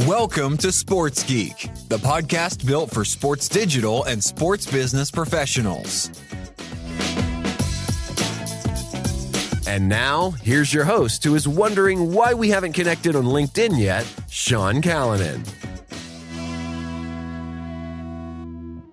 Welcome to Sports Geek, the podcast built for sports digital and sports business professionals. And now, here's your host who is wondering why we haven't connected on LinkedIn yet, Sean Callanan.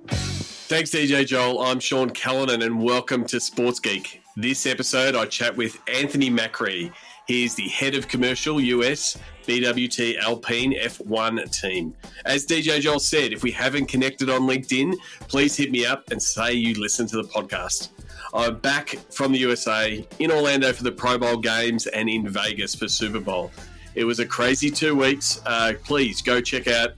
Thanks, DJ Joel. I'm Sean Callanan, and welcome to Sports Geek. This episode, I chat with Anthony Macri. He's the head of commercial US BWT Alpine F1 team. As DJ Joel said, if we haven't connected on LinkedIn, please hit me up and say you listen to the podcast. I'm back from the USA in Orlando for the Pro Bowl games and in Vegas for Super Bowl. It was a crazy 2 weeks. Please go check out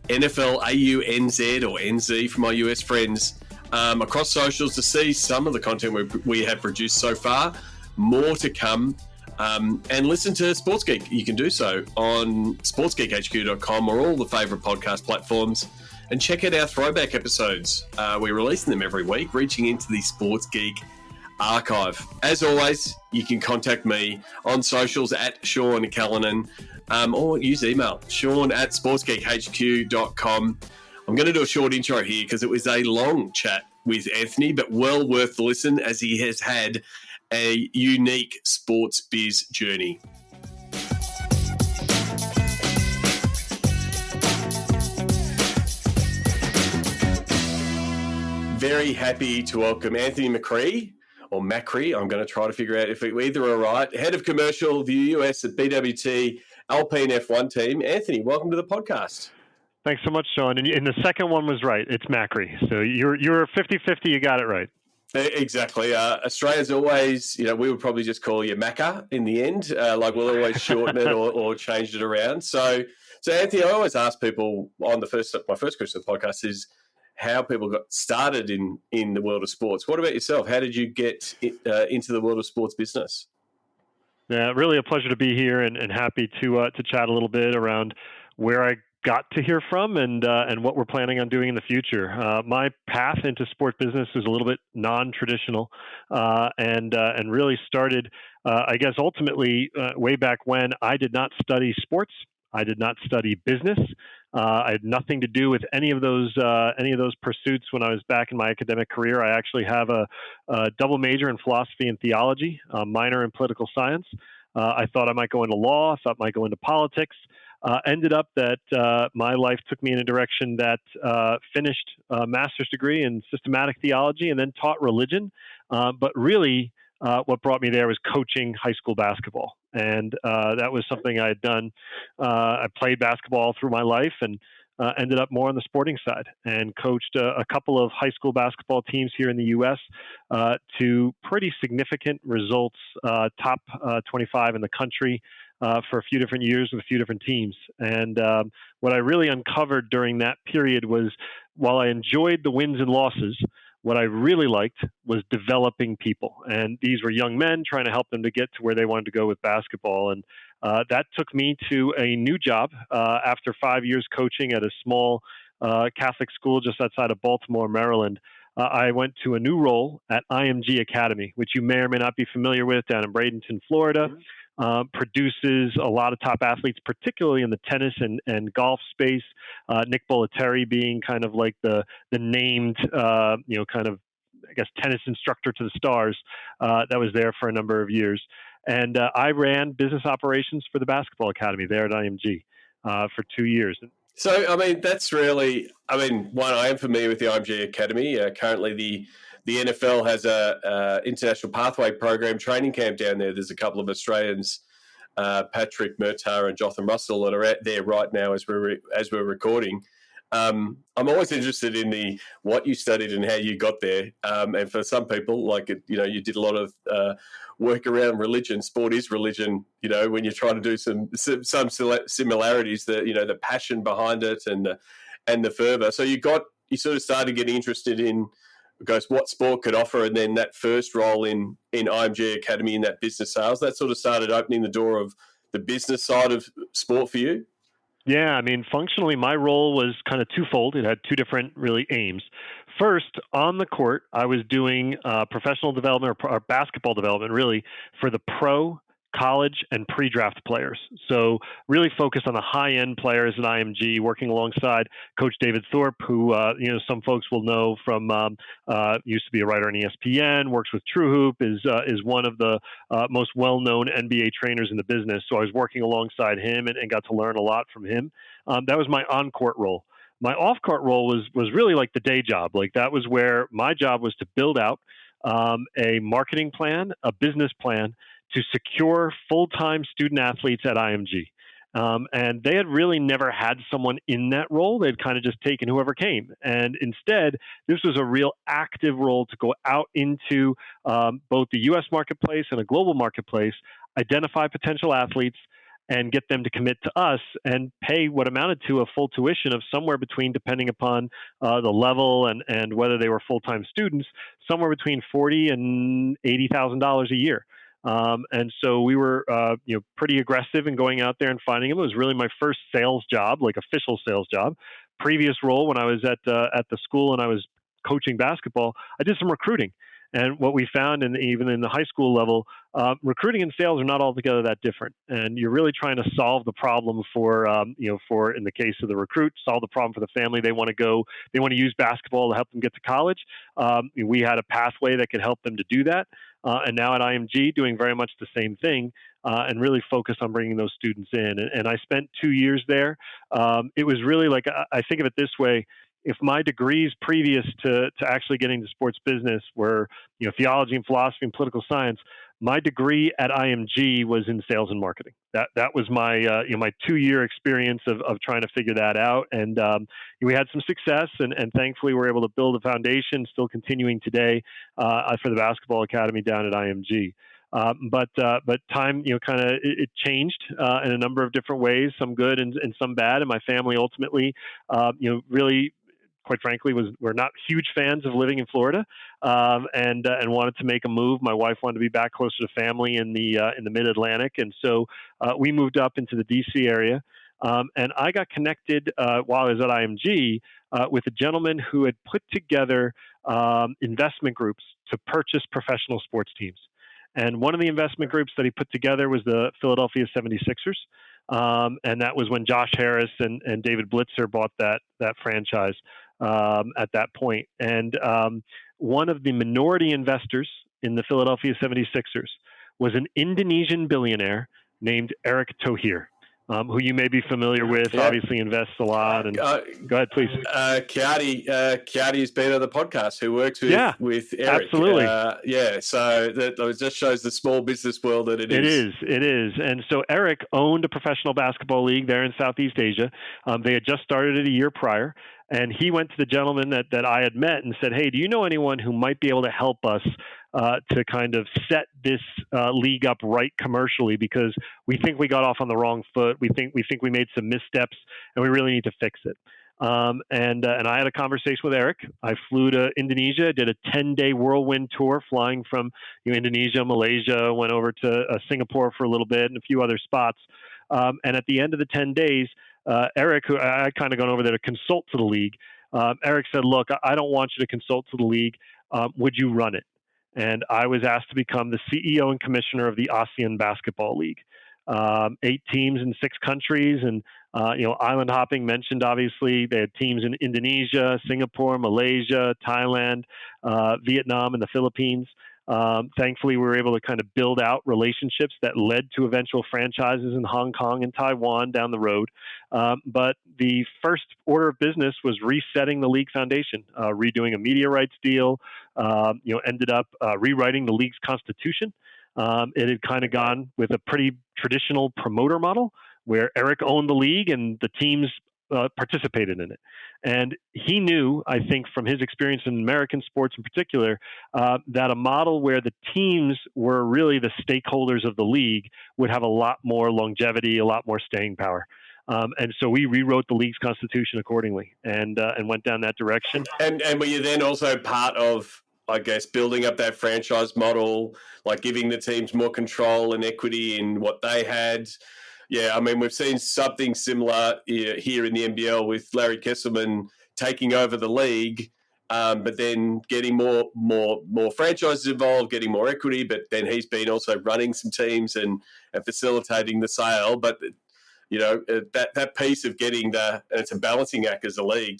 NFL AUNZ or NZ for my US friends across socials to see some of the content we have produced so far. More to come. And listen to Sports Geek. You can do so on sportsgeekhq.com or all the favourite podcast platforms. And check out our throwback episodes. We're releasing them every week, reaching into the Sports Geek archive. As always, you can contact me on socials at Sean Callanan or use email, sean@sportsgeekhq.com. I'm going to do a short intro here because it was a long chat with Anthony, but well worth the listen as he has had a unique sports biz journey. Very happy to welcome Anthony Macri, or Macri. I'm going to try to figure out if either are right. Head of commercial, the US at BWT Alpine F1 team. Anthony, welcome to the podcast. Thanks so much, Sean. And the second one was right. It's Macri. So you're 50-50. You got it right. Exactly. Australia's always, we would probably just call you Macca in the end. We'll always shorten it or change it around. So Anthony, I always ask people on my first question of the podcast is how people got started in the world of sports. What about yourself? How did you get into the world of sports business? Yeah, really a pleasure to be here and happy to chat a little bit around where I got to hear from and what we're planning on doing in the future. My path into sports business is a little bit non-traditional and really started, I guess, ultimately way back when I did not study sports. I did not study business. I had nothing to do with any of those pursuits when I was back in my academic career. I actually have a double major in philosophy and theology, a minor in political science. I thought I might go into law. I thought I might go into politics. Ended up that my life took me in a direction that finished a master's degree in systematic theology and then taught religion. But really, what brought me there was coaching high school basketball. And that was something I had done. I played basketball through my life and ended up more on the sporting side and coached a couple of high school basketball teams here in the U.S. To pretty significant results, top 25 in the country. For a few different years with a few different teams. And what I really uncovered during that period was while I enjoyed the wins and losses, what I really liked was developing people. And these were young men trying to help them to get to where they wanted to go with basketball. And that took me to a new job after 5 years coaching at a small Catholic school just outside of Baltimore, Maryland. I went to a new role at IMG Academy, which you may or may not be familiar with down in Bradenton, Florida. Mm-hmm. Produces a lot of top athletes, particularly in the tennis and golf space. Nick Bollettieri being kind of like the named, kind of, I guess, tennis instructor to the stars that was there for a number of years. And I ran business operations for the basketball academy there at IMG for 2 years. So, that's really, one, I am familiar with the IMG Academy. Currently, the NFL has a international pathway program training camp down there. There's a couple of Australians, Patrick Murtagh and Jotham Russell, that are out there right now as we're recording. I'm always interested in what you studied and how you got there. And for some people, you did a lot of work around religion. Sport is religion. When you're trying to do some similarities, the passion behind it and the fervor. So you sort of started getting interested in what sport could offer, and then that first role in IMG Academy in that business sales, that sort of started opening the door of the business side of sport for you? Yeah, functionally, my role was kind of twofold. It had two different, really, aims. First, on the court, I was doing professional development or basketball development, really, for the pro college and pre-draft players. So really focused on the high-end players at IMG, working alongside Coach David Thorpe, who some folks will know from used to be a writer on ESPN, works with True Hoop, is one of the most well-known NBA trainers in the business. So I was working alongside him and got to learn a lot from him. That was my on-court role. My off-court role was really like the day job. Like that was where my job was to build out a marketing plan, a business plan to secure full-time student athletes at IMG. And they had really never had someone in that role. They'd kind of just taken whoever came. And instead, this was a real active role to go out into both the U.S. marketplace and a global marketplace, identify potential athletes, and get them to commit to us and pay what amounted to a full tuition of somewhere between, depending upon the level and whether they were full-time students, somewhere between $40,000 and $80,000 a year. And so we were, pretty aggressive in going out there and finding them. It was really my first sales job, like official sales job. Previous role when I was at the school and I was coaching basketball, I did some recruiting. And what we found, even in the high school level, recruiting and sales are not altogether that different. And you're really trying to solve the problem for in the case of the recruit, solve the problem for the family. They want to use basketball to help them get to college. We had a pathway that could help them to do that. And now at IMG, doing very much the same thing, and really focused on bringing those students in. And I spent 2 years there. It was really like, I think of it this way. If my degrees previous to actually getting to sports business were, theology and philosophy and political science, my degree at IMG was in sales and marketing. That was my my 2-year experience of trying to figure that out. And we had some success, and thankfully we were able to build a foundation, still continuing today for the basketball academy down at IMG. But time, it changed in a number of different ways, some good and some bad. And my family ultimately, really, quite frankly, we're not huge fans of living in Florida, and wanted to make a move. My wife wanted to be back closer to family in the Mid-Atlantic, and so we moved up into the DC area. And I got connected while I was at IMG with a gentleman who had put together investment groups to purchase professional sports teams. And one of the investment groups that he put together was the Philadelphia 76ers. And that was when Josh Harris and David Blitzer bought that franchise at that point. And one of the minority investors in the Philadelphia 76ers was an Indonesian billionaire named Eric Thohir, who you may be familiar with, obviously invests a lot. And go ahead, please. Kiati has been on the podcast, who works with Eric. Absolutely. So that just shows the small business world that it is. It is. And so Eric owned a professional basketball league there in Southeast Asia. They had just started it a year prior. And he went to the gentleman that I had met and said, "Hey, do you know anyone who might be able to help us to kind of set this league up right commercially? Because we think we got off on the wrong foot. We think we made some missteps, and we really need to fix it." And I had a conversation with Eric. I flew to Indonesia, did a 10-day whirlwind tour, flying from Indonesia, Malaysia, went over to Singapore for a little bit and a few other spots. And at the end of the 10 days, Eric, who I kind of gone over there to consult to the league, Eric said, "Look, I don't want you to consult to the league. Would you run it?" And I was asked to become the CEO and commissioner of the ASEAN Basketball League. 8 teams in 6 countries, and island hopping mentioned. Obviously, they had teams in Indonesia, Singapore, Malaysia, Thailand, Vietnam, and the Philippines. Thankfully, we were able to kind of build out relationships that led to eventual franchises in Hong Kong and Taiwan down the road. But the first order of business was resetting the league foundation, redoing a media rights deal, ended up rewriting the league's constitution. It had kind of gone with a pretty traditional promoter model where Eric owned the league and the teams participated in it. And he knew, I think, from his experience in American sports in particular, that a model where the teams were really the stakeholders of the league would have a lot more longevity, a lot more staying power. And so we rewrote the league's constitution accordingly and went down that direction. And were you then also part of, I guess, building up that franchise model, like giving the teams more control and equity in what they had? Yeah, I mean, we've seen something similar here in the NBL with Larry Kesselman taking over the league, but then getting more franchises involved, getting more equity. But then he's been also running some teams and and facilitating the sale. But that piece of getting and it's a balancing act as a league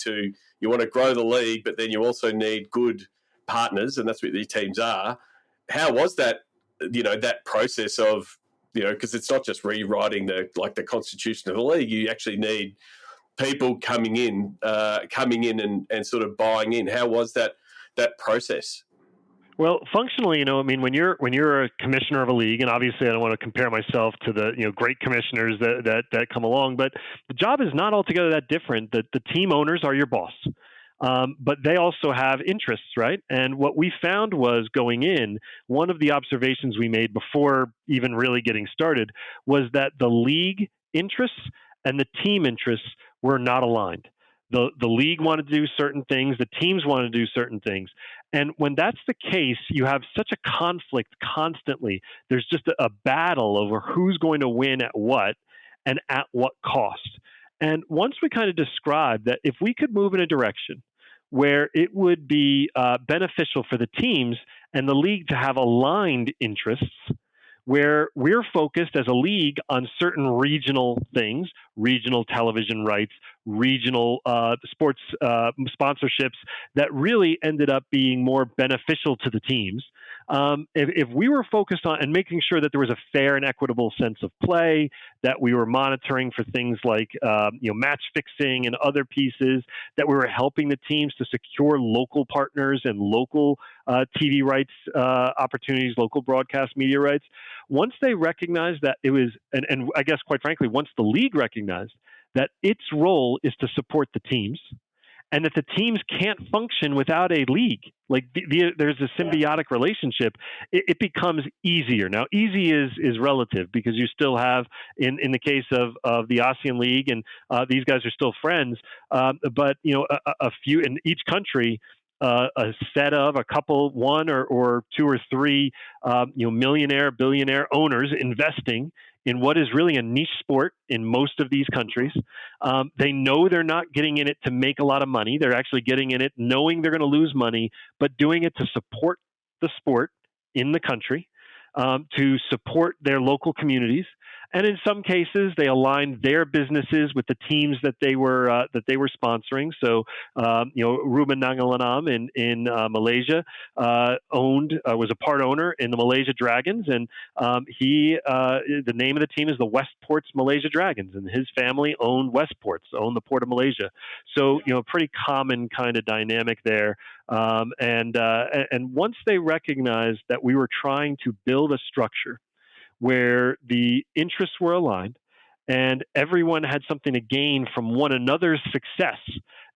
you want to grow the league, but then you also need good partners, and that's what these teams are. How was that, that process of, because it's not just rewriting the constitution of the league. You actually need people coming in and sort of buying in. How was that process? Well, functionally, when you're a commissioner of a league, and obviously I don't want to compare myself to the great commissioners that come along, but the job is not altogether that different. The team owners are your boss, but they also have interests, right? And what we found was going in, one of the observations we made before even really getting started was that the league interests and the team interests were not aligned. The league wanted to do certain things, the teams wanted to do certain things. And when that's the case, you have such a conflict constantly. There's just a battle over who's going to win at what and at what cost. And once we kind of described that if we could move in a direction where it would be beneficial for the teams and the league to have aligned interests, where we're focused as a league on certain regional things, regional television rights, regional sports sponsorships that really ended up being more beneficial to the teams. If we were focused on and making sure that there was a fair and equitable sense of play, that we were monitoring for things like match fixing and other pieces, that we were helping the teams to secure local partners and local TV rights opportunities, local broadcast media rights. Once they recognized that it was, and I guess quite frankly, once the league recognized that its role is to support the teams, and that the teams can't function without a league. There's a symbiotic relationship. It becomes easier. Now, easy is relative because you still have, in the case of the ASEAN League, and these guys are still friends, but a few in each country. A set of a couple, one or two or three, millionaire, billionaire owners investing in what is really a niche sport in most of these countries. They know they're not getting in it to make a lot of money. They're actually getting in it knowing they're going to lose money, but doing it to support the sport in the country, to support their local communities. And in some cases, they aligned their businesses with the teams that they were sponsoring. So, Ruben Nangalanam in Malaysia was a part owner in the Malaysia Dragons, and the name of the team is the Westports Malaysia Dragons, and his family owned Westports, owned the Port of Malaysia. So, pretty common kind of dynamic there. And once they recognized that we were trying to build a structure where the interests were aligned and everyone had something to gain from one another's success,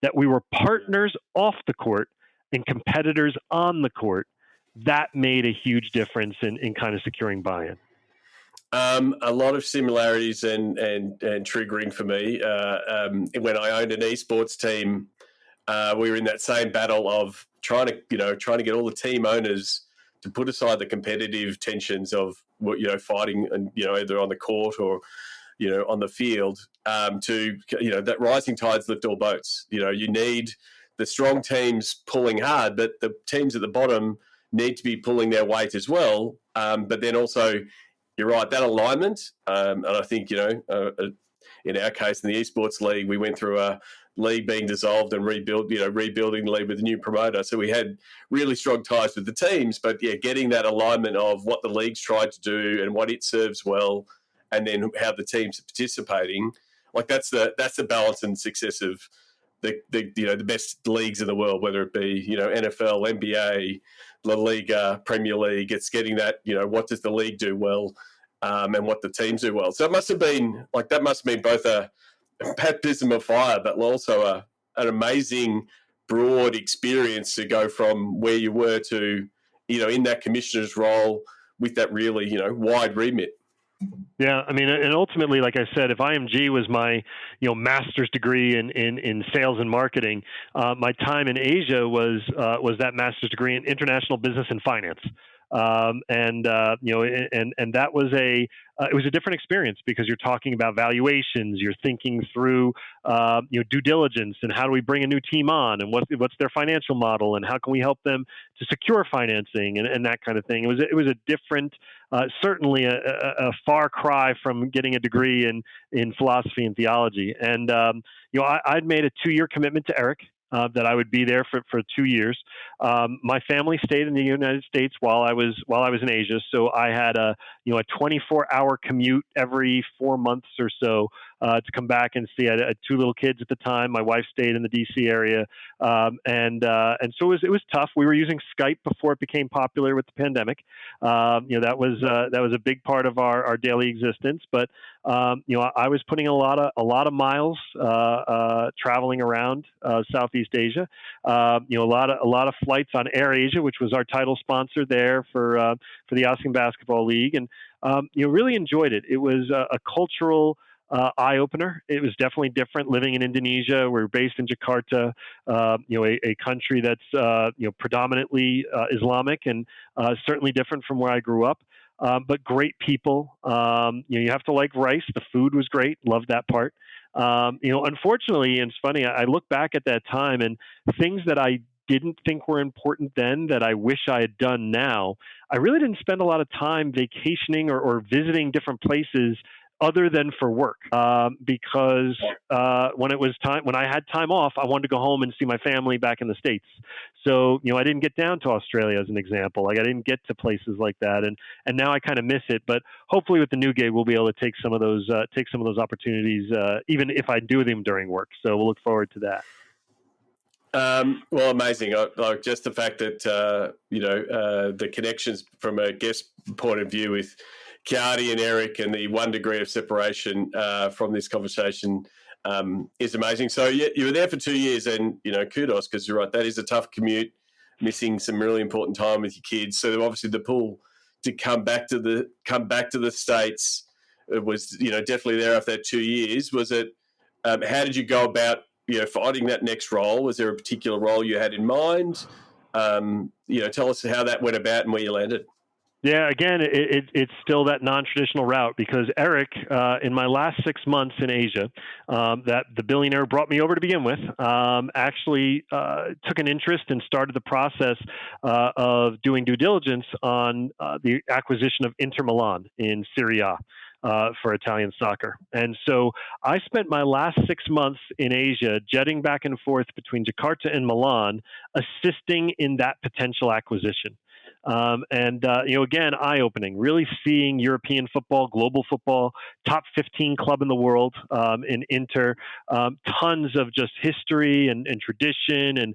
that we were partners off the court and competitors on the court, that made a huge difference in kind of securing buy-in. A lot of similarities and triggering for me. When I owned an esports team, we were in that same battle of trying to get all the team owners to put aside the competitive tensions of fighting and either on the court or on the field, to that rising tides lift all boats. You need the strong teams pulling hard, but the teams at the bottom need to be pulling their weight as well. But then also, you're right, that alignment. And I think in our case in the esports league, we went through a league being dissolved and rebuilding the league with a new promoter. So we had really strong ties with the teams, but getting that alignment of what the league's tried to do and what it serves well, and then how the teams are participating. That's the balance and success of the best leagues in the world, whether it be NFL, NBA, La Liga, Premier League. It's getting that what does the league do well, and what the teams do well. So it must have been both a baptism of fire, but also an amazing broad experience to go from where you were to, in that commissioner's role with that really, wide remit. Yeah, I mean, and ultimately, like I said, if IMG was my, master's degree in sales and marketing, my time in Asia was that master's degree in international business and finance. And that was it was a different experience because you're talking about valuations, you're thinking through due diligence and how do we bring a new team on and what's their financial model and how can we help them to secure financing and that kind of thing. It was a different, certainly a far cry from getting a degree in philosophy and theology. And I'd made a 2-year commitment to Eric. That I would be there for 2 years. My family stayed in the United States while I was in Asia, so I had a 24-hour commute every 4 months or so to come back and see. I had 2 little kids at the time. My wife stayed in the DC area, and so it was tough. We were using Skype before it became popular with the pandemic. That was a big part of our daily existence. But I was putting a lot of miles traveling around Southeast Asia. A lot of flights on Air Asia, which was our title sponsor there for the ASEAN Basketball League, and really enjoyed it. It was a cultural eye opener. It was definitely different living in Indonesia. We're based in Jakarta, a country that's predominantly Islamic and certainly different from where I grew up. But great people. You have to like rice. The food was great. Loved that part. Unfortunately, and it's funny, I look back at that time and things that I didn't think were important then that I wish I had done now. I really didn't spend a lot of time vacationing or visiting different places other than for work, because when I had time off, I wanted to go home and see my family back in the States. So, I didn't get down to Australia as an example. Like I didn't get to places like that, and now I kind of miss it. But hopefully, with the new gig, we'll be able to take some of those opportunities, even if I do them during work. So we'll look forward to that. Well, amazing. Like just the fact that the connections from a guest point of view with Kiardi and Eric and the 1 degree of separation from this conversation is amazing. So you were there for 2 years, and kudos, because you're right, that is a tough commute, missing some really important time with your kids. So obviously the pull to come back to the States was definitely there after that 2 years. Was it? How did you go about finding that next role? Was there a particular role you had in mind? Tell us how that went about and where you landed. Yeah, again, it's still that non-traditional route because Eric, in my last 6 months in Asia, that the billionaire brought me over to begin with, actually took an interest and started the process of doing due diligence on the acquisition of Inter Milan in Serie A. For Italian soccer. And so I spent my last 6 months in Asia jetting back and forth between Jakarta and Milan, assisting in that potential acquisition. Again, eye-opening, really seeing European football, global football, top 15 club in the world in Inter, tons of just history and tradition and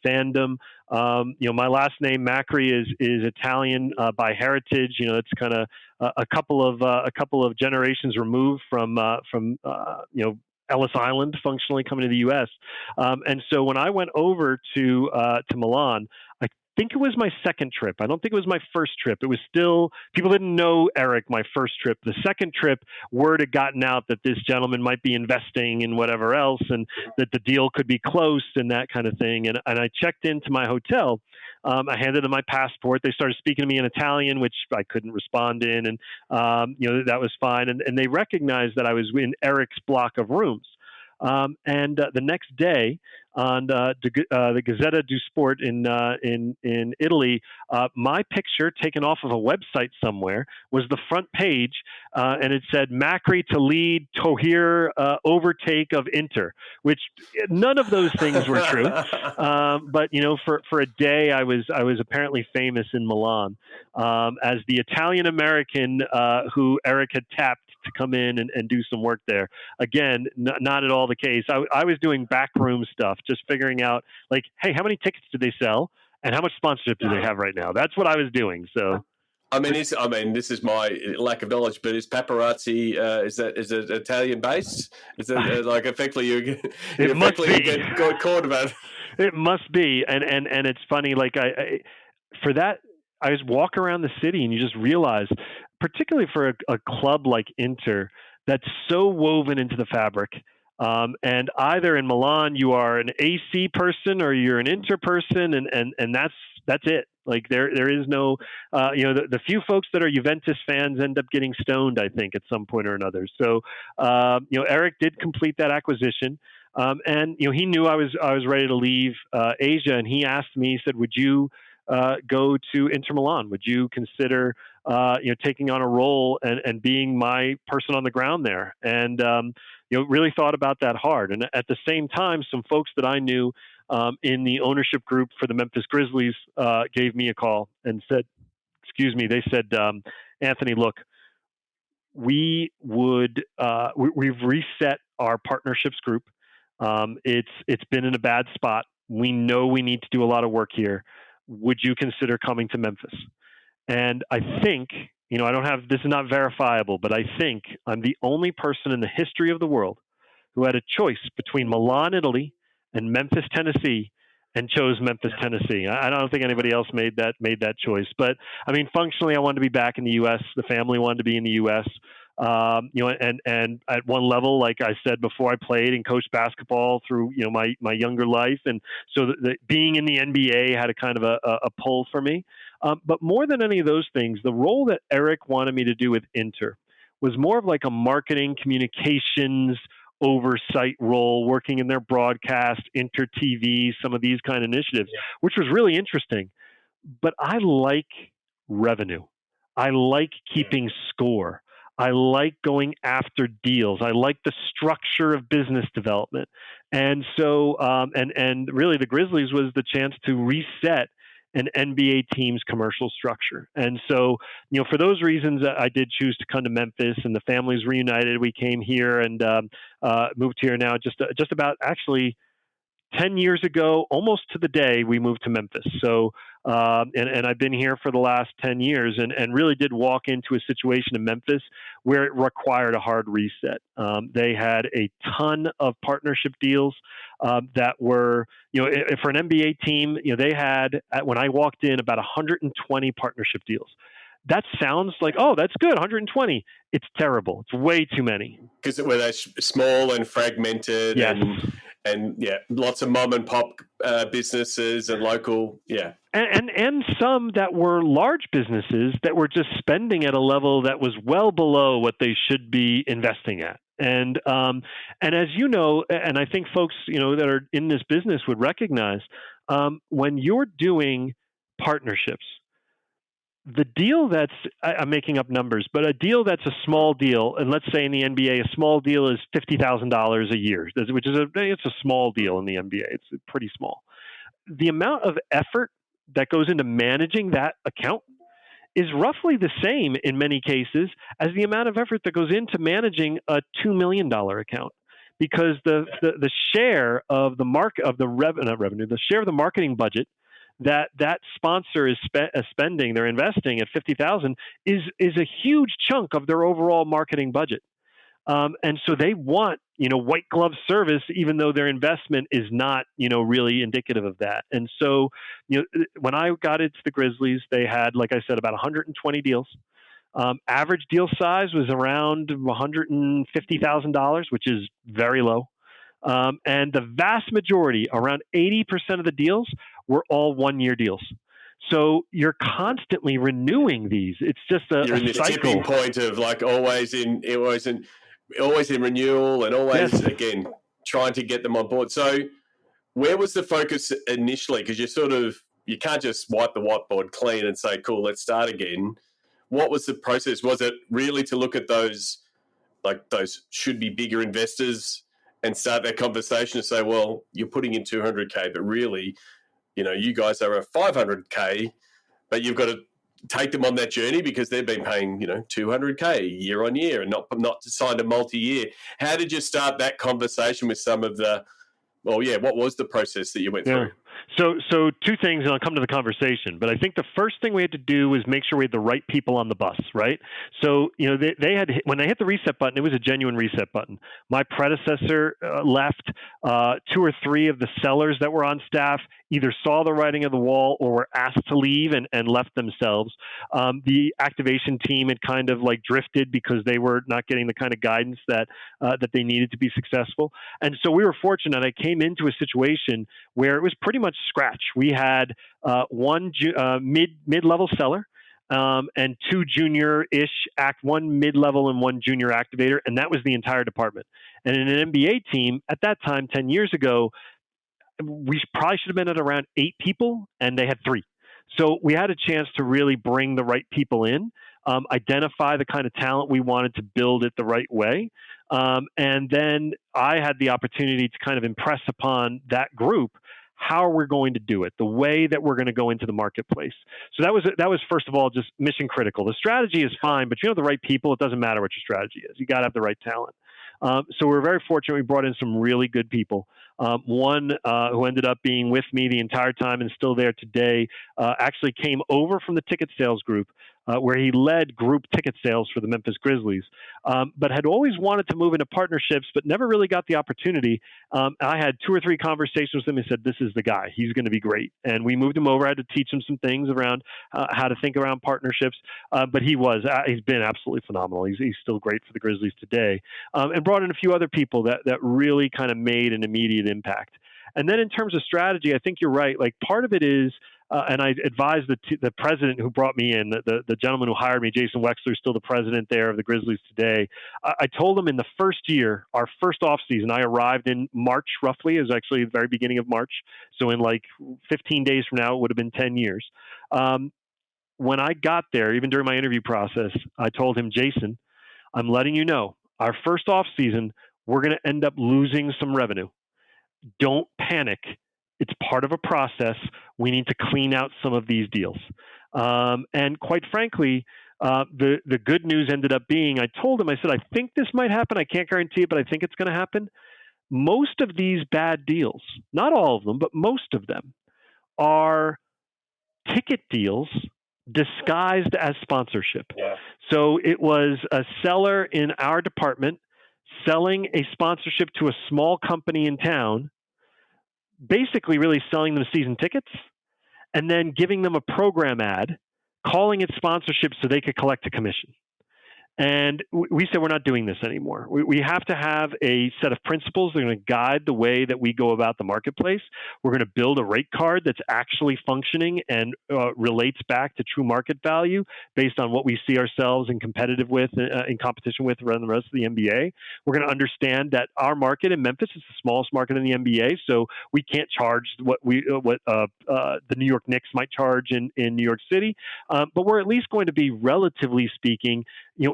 fandom. My last name Macri is Italian by heritage. That's kind of a couple of generations removed from Ellis Island, functionally coming to the U.S. And so when I went over to Milan, I think it was my second trip. I don't think it was my first trip. It was still, people didn't know Eric my first trip. The second trip, word had gotten out that this gentleman might be investing in whatever else and that the deal could be close and that kind of thing. And I checked into my hotel. I handed them my passport. They started speaking to me in Italian, which I couldn't respond in. And, that was fine. And they recognized that I was in Eric's block of rooms. The next day on the Gazzetta dello Sport in Italy, my picture taken off of a website somewhere was the front page, and it said Macri to lead, Tohir overtake of Inter, which none of those things were true. But for a day, I was apparently famous in Milan as the Italian American who Eric had tapped to come in and do some work there. Again, not at all the case. I was doing backroom stuff, just figuring out like, hey, how many tickets did they sell and how much sponsorship do they have right now? That's what I was doing. So, this is my lack of knowledge, but is paparazzi is it Italian based? Is it like effectively you get caught about it? It must be, and it's funny. Like I for that, I just walk around the city and you just realize, particularly for a club like Inter, that's so woven into the fabric. And either in Milan you are an AC person or you're an Inter person, and that's it. Like there is no, the few folks that are Juventus fans end up getting stoned, I think, at some point or another. So, Eric did complete that acquisition. And he knew I was ready to leave Asia, and he asked me. He said, "Would you go to Inter Milan? Would you consider taking on a role and being my person on the ground there?" And really thought about that hard. And at the same time, some folks that I knew in the ownership group for the Memphis Grizzlies gave me a call and said, "Excuse me," they said, "Anthony, look, we've reset our partnerships group. It's been in a bad spot. We know we need to do a lot of work here. Would you consider coming to Memphis?" And I think, I don't have, this is not verifiable, but I think I'm the only person in the history of the world who had a choice between Milan, Italy, and Memphis, Tennessee, and chose Memphis, Tennessee. I don't think anybody else made that choice. But I mean, functionally, I wanted to be back in the U.S. The family wanted to be in the U.S. And at one level, like I said before, I played and coached basketball through my younger life, and so the being in the NBA had a kind of a pull for me. But more than any of those things, the role that Eric wanted me to do with Inter was more of like a marketing communications oversight role, working in their broadcast, Inter TV, some of these kind of initiatives, which was really interesting. But I like revenue. I like keeping score. I like going after deals. I like the structure of business development. And so, and really the Grizzlies was the chance to reset an NBA team's commercial structure. And so, for those reasons, I did choose to come to Memphis, and the family's reunited. We came here and moved here now just about actually 10 years ago, almost to the day, we moved to Memphis. So, and I've been here for the last 10 years and really did walk into a situation in Memphis where it required a hard reset. They had a ton of partnership deals that were, for an NBA team, they had, when I walked in, about 120 partnership deals. That sounds like, oh, that's good, 120. It's terrible. It's way too many. Because they're small and fragmented. Yes. And lots of mom and pop businesses and local, And some that were large businesses that were just spending at a level that was well below what they should be investing at. And as you know, and I think folks that are in this business would recognize, when you're doing partnerships, the deal that's, I'm making up numbers, but a deal that's a small deal, and let's say in the NBA, a small deal is $50,000 a year, which is it's a small deal in the NBA. It's pretty small. The amount of effort that goes into managing that account is roughly the same in many cases as the amount of effort that goes into managing a $2 million account. Because the share of the the share of the marketing budget that sponsor is spending, they're investing at $50,000 is a huge chunk of their overall marketing budget. And so they want, white glove service, even though their investment is not, really indicative of that. And so, when I got into the Grizzlies, they had, like I said, about 120 deals. Average deal size was around $150,000, which is very low. And the vast majority, around 80% of the deals, were all one-year deals. So you're constantly renewing these. It's just you're in a this cycle. Tipping point of like always in renewal and always again trying to get them on board. So where was the focus initially? Because you can't just wipe the whiteboard clean and say, cool, let's start again. What was the process? Was it really to look at those should be bigger investors and start that conversation and say, well, you're putting in 200K, but really, you guys are a 500K, but you've got to take them on that journey because they've been paying, 200K year on year and not signed a multi-year. How did you start that conversation with some of the, what was the process that you went through? So two things, and I'll come to the conversation. But I think the first thing we had to do was make sure we had the right people on the bus, right? So, they had, when they hit the reset button, it was a genuine reset button. My predecessor left. 2 or 3 of the sellers that were on staff either saw the writing of the wall or were asked to leave and left themselves. The activation team had kind of drifted because they were not getting the kind of guidance that they needed to be successful. And so we were fortunate. I came into a situation where it was pretty much much scratch. We had one mid-level seller and two junior-ish one mid-level and one junior activator, and that was the entire department. And in an NBA team at that time, 10 years ago, we probably should have been at around 8 people, and they had 3. So we had a chance to really bring the right people in, identify the kind of talent we wanted to build it the right way. And then I had the opportunity to kind of impress upon that group how we're going to do it, the way that we're going to go into the marketplace. So that was first of all, just mission critical. The strategy is fine, but you know the right people, it doesn't matter what your strategy is. You got to have the right talent. So we're very fortunate. We brought in some really good people. One who ended up being with me the entire time and still there today actually came over from the ticket sales group, where he led group ticket sales for the Memphis Grizzlies, but had always wanted to move into partnerships, but never really got the opportunity. I had 2 or 3 conversations with him and said, this is the guy. He's going to be great. And we moved him over. I had to teach him some things around how to think around partnerships. But he's been absolutely phenomenal. He's still great for the Grizzlies today. And brought in a few other people that really kind of made an immediate impact. And then in terms of strategy, I think you're right. Like part of it is, and I advised the president who brought me in, the gentleman who hired me, Jason Wexler, is still the president there of the Grizzlies today. I told him in the first year, our first off season, I arrived in March roughly, it was actually the very beginning of March. So in like 15 days from now, it would have been 10 years. When I got there, even during my interview process, I told him, Jason, I'm letting you know, our first off season, we're going to end up losing some revenue. Don't panic. It's part of a process. We need to clean out some of these deals. And quite frankly, the good news ended up being, I told him, I said, I think this might happen. I can't guarantee it, but I think it's going to happen. Most of these bad deals, not all of them, but most of them are ticket deals disguised as sponsorship. Yeah. So it was a seller in our department selling a sponsorship to a small company in town, basically really selling them season tickets, and then giving them a program ad, calling it sponsorship so they could collect a commission. And we said, we're not doing this anymore. We have to have a set of principles that are going to guide the way that we go about the marketplace. We're going to build a rate card that's actually functioning and relates back to true market value based on what we see ourselves in competition with around the rest of the NBA. We're going to understand that our market in Memphis is the smallest market in the NBA, so we can't charge what the New York Knicks might charge in New York City, but we're at least going to be, relatively speaking,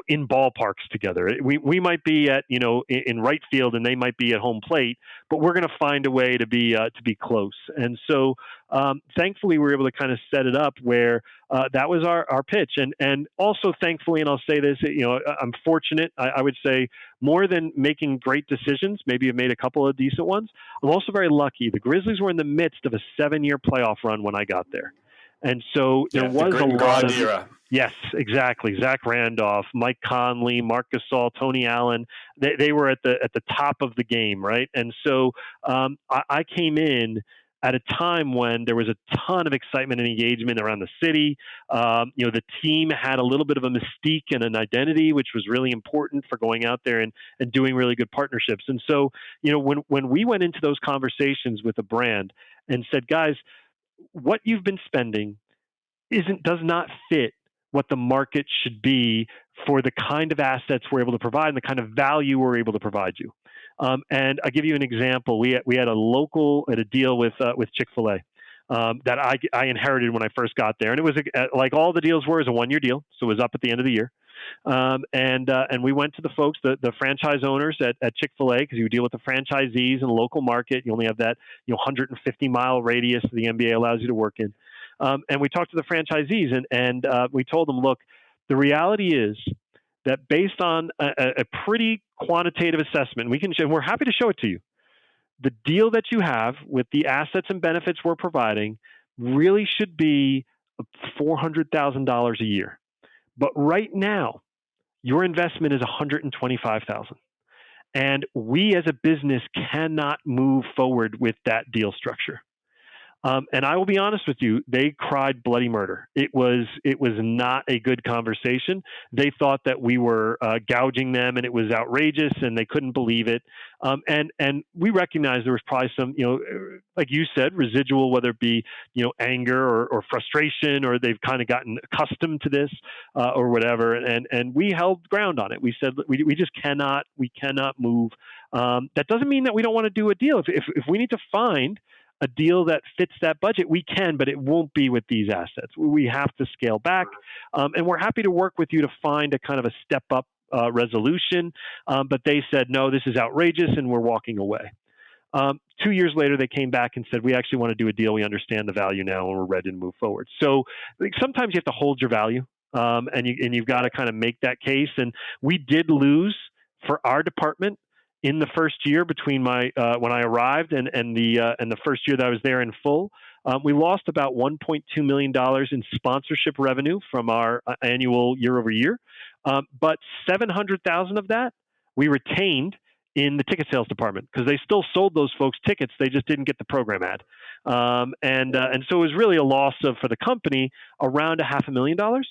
in ballparks together. We might be at, in right field and they might be at home plate, but we're going to find a way to be close. And so, thankfully, we were able to kind of set it up where that was our pitch. And also, thankfully, and I'll say this, I'm fortunate. I would say more than making great decisions, maybe I've made a couple of decent ones. I'm also very lucky. The Grizzlies were in the midst of a 7-year playoff run when I got there. And so there was a lot of era. Yes, exactly. Zach Randolph, Mike Conley, Marc Gasol, Tony Allen. They were at the top of the game, right? And so I came in at a time when there was a ton of excitement and engagement around the city. The team had a little bit of a mystique and an identity, which was really important for going out there and doing really good partnerships. And so, when we went into those conversations with a brand and said, guys, what you've been spending does not fit what the market should be for the kind of assets we're able to provide and the kind of value we're able to provide you. And I'll give you an example. We had a deal with Chick-fil-A that I inherited when I first got there, and it was like all the deals were, is a 1-year deal, so it was up at the end of the year. And we went to the folks, the franchise owners at Chick-fil-A, because you deal with the franchisees in the local market. You only have that 150-mile radius the NBA allows you to work in. And we talked to the franchisees, and we told them, look, the reality is that based on a pretty quantitative assessment, we're happy to show it to you. The deal that you have with the assets and benefits we're providing really should be $400,000 a year. But right now, your investment is $125,000. And we as a business cannot move forward with that deal structure. And I will be honest with you, they cried bloody murder. It was not a good conversation. They thought that we were gouging them, and it was outrageous, and they couldn't believe it. And we recognized there was probably some, like you said, residual, whether it be anger or frustration, or they've kind of gotten accustomed to this or whatever. And we held ground on it. We said we just cannot move. That doesn't mean that we don't want to do a deal. If we need to find a deal that fits that budget, we can, but it won't be with these assets. We have to scale back, and we're happy to work with you to find a kind of a step up resolution. But they said, no, this is outrageous, and we're walking away. 2 years later, they came back and said, we actually want to do a deal. We understand the value now, and we're ready to move forward. So sometimes you have to hold your value, and you've got to kind of make that case. And we did lose for our department in the first year between my when I arrived and the first year that I was there in full. We lost about $1.2 million in sponsorship revenue from our annual year over year, but $700,000 of that we retained in the ticket sales department because they still sold those folks tickets. They just didn't get the program ad, and so it was really a loss for the company around $500,000.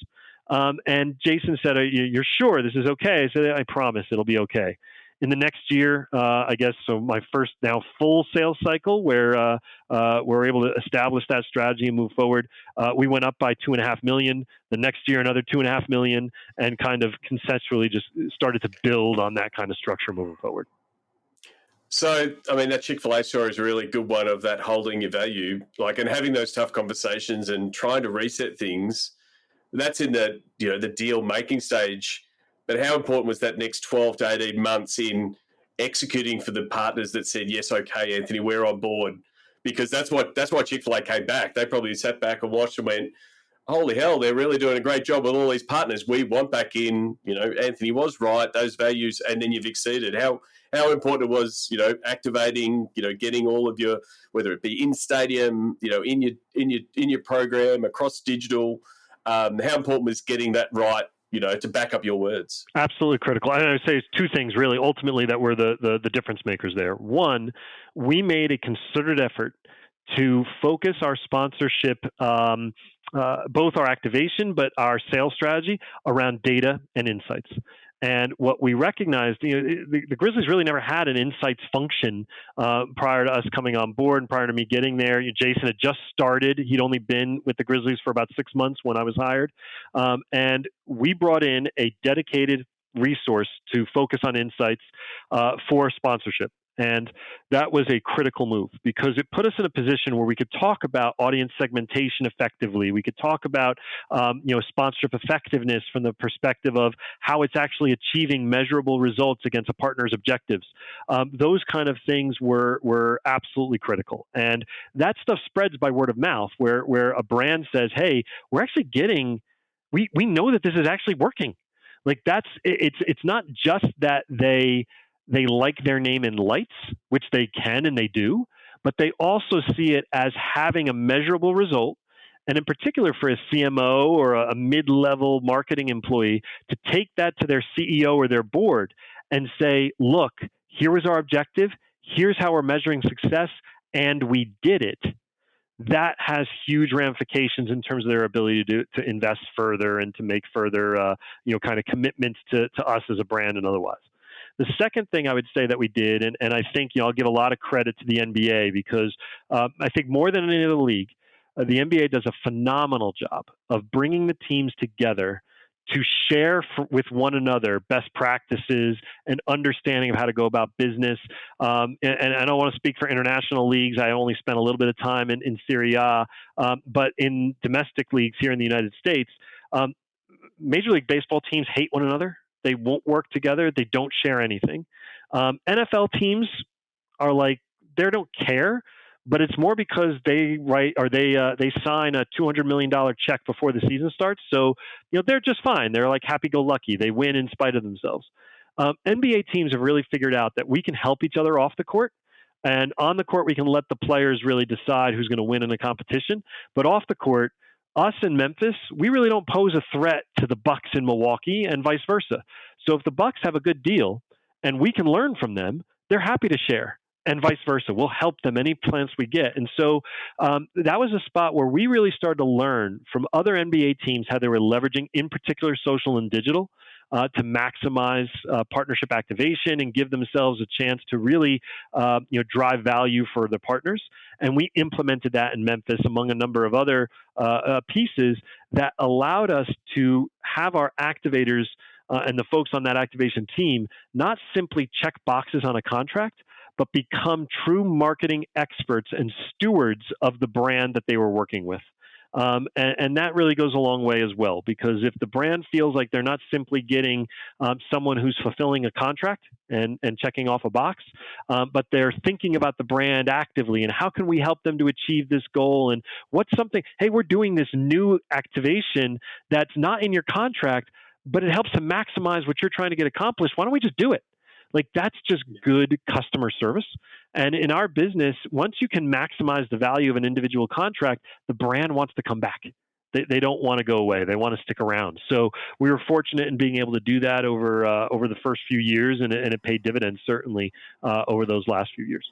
And Jason said, "You're sure this is okay?" I said, "I promise it'll be okay." In the next year, I guess, so my first now full sales cycle where we're able to establish that strategy and move forward, we went up by $2.5 million. The next year, another $2.5 million, and kind of conceptually just started to build on that kind of structure moving forward. So, I mean, that Chick-fil-A story is a really good one of that holding your value, and having those tough conversations and trying to reset things. That's in the the deal making stage. But how important was that next 12 to 18 months in executing for the partners that said, yes, okay, Anthony, we're on board? Because that's why Chick-fil-A came back. They probably sat back and watched and went, holy hell, they're really doing a great job with all these partners. We want back in, Anthony was right, those values, and then you've exceeded. How important it was, activating, getting all of your, whether it be in stadium, in your program, across digital, how important was getting that right, to back up your words? Absolutely critical. I would say two things really ultimately that were the difference makers there. One, we made a concerted effort to focus our sponsorship, both our activation, but our sales strategy around data and insights. And what we recognized, the Grizzlies really never had an insights function prior to us coming on board and prior to me getting there. Jason had just started. He'd only been with the Grizzlies for about 6 months when I was hired. And we brought in a dedicated resource to focus on insights for sponsorship. And that was a critical move because it put us in a position where we could talk about audience segmentation effectively. We could talk about, sponsorship effectiveness from the perspective of how it's actually achieving measurable results against a partner's objectives. Those kind of things were absolutely critical. And that stuff spreads by word of mouth where a brand says, hey, we're actually we know that this is actually working. It's not just that they like their name in lights, which they can and they do, but they also see it as having a measurable result. And in particular for a CMO or a mid-level marketing employee to take that to their CEO or their board and say, look, here was our objective. Here's how we're measuring success. And we did it. That has huge ramifications in terms of their ability to invest further and to make further, kind of commitments to us as a brand and otherwise. The second thing I would say that we did, and I think I'll give a lot of credit to the NBA because I think more than any other league, the NBA does a phenomenal job of bringing the teams together to share with one another best practices and understanding of how to go about business. And I don't want to speak for international leagues. I only spent a little bit of time in Serie A, but in domestic leagues here in the United States, Major League Baseball teams hate one another. They won't work together. They don't share anything. NFL teams are they don't care, but it's more because they sign a $200 million check before the season starts. So, they're just fine. They're happy-go-lucky. They win in spite of themselves. NBA teams have really figured out that we can help each other off the court. And on the court, we can let the players really decide who's going to win in a competition. But off the court, us in Memphis, we really don't pose a threat to the Bucks in Milwaukee and vice versa. So if the Bucks have a good deal and we can learn from them, they're happy to share. and vice versa. We'll help them any plants we get. And so that was a spot where we really started to learn from other NBA teams how they were leveraging, in particular, social and digital to maximize partnership activation and give themselves a chance to really drive value for their partners. And we implemented that in Memphis among a number of other pieces that allowed us to have our activators and the folks on that activation team not simply check boxes on a contract, but become true marketing experts and stewards of the brand that they were working with. And that really goes a long way as well, because if the brand feels like they're not simply getting someone who's fulfilling a contract and checking off a box, but they're thinking about the brand actively and how can we help them to achieve this goal, and what's something, hey, we're doing this new activation that's not in your contract, but it helps to maximize what you're trying to get accomplished. Why don't we just do it? Like, that's just good customer service. And in our business, once you can maximize the value of an individual contract, the brand wants to come back. They don't want to go away. They want to stick around. So we were fortunate in being able to do that over the first few years, and it paid dividends certainly over those last few years.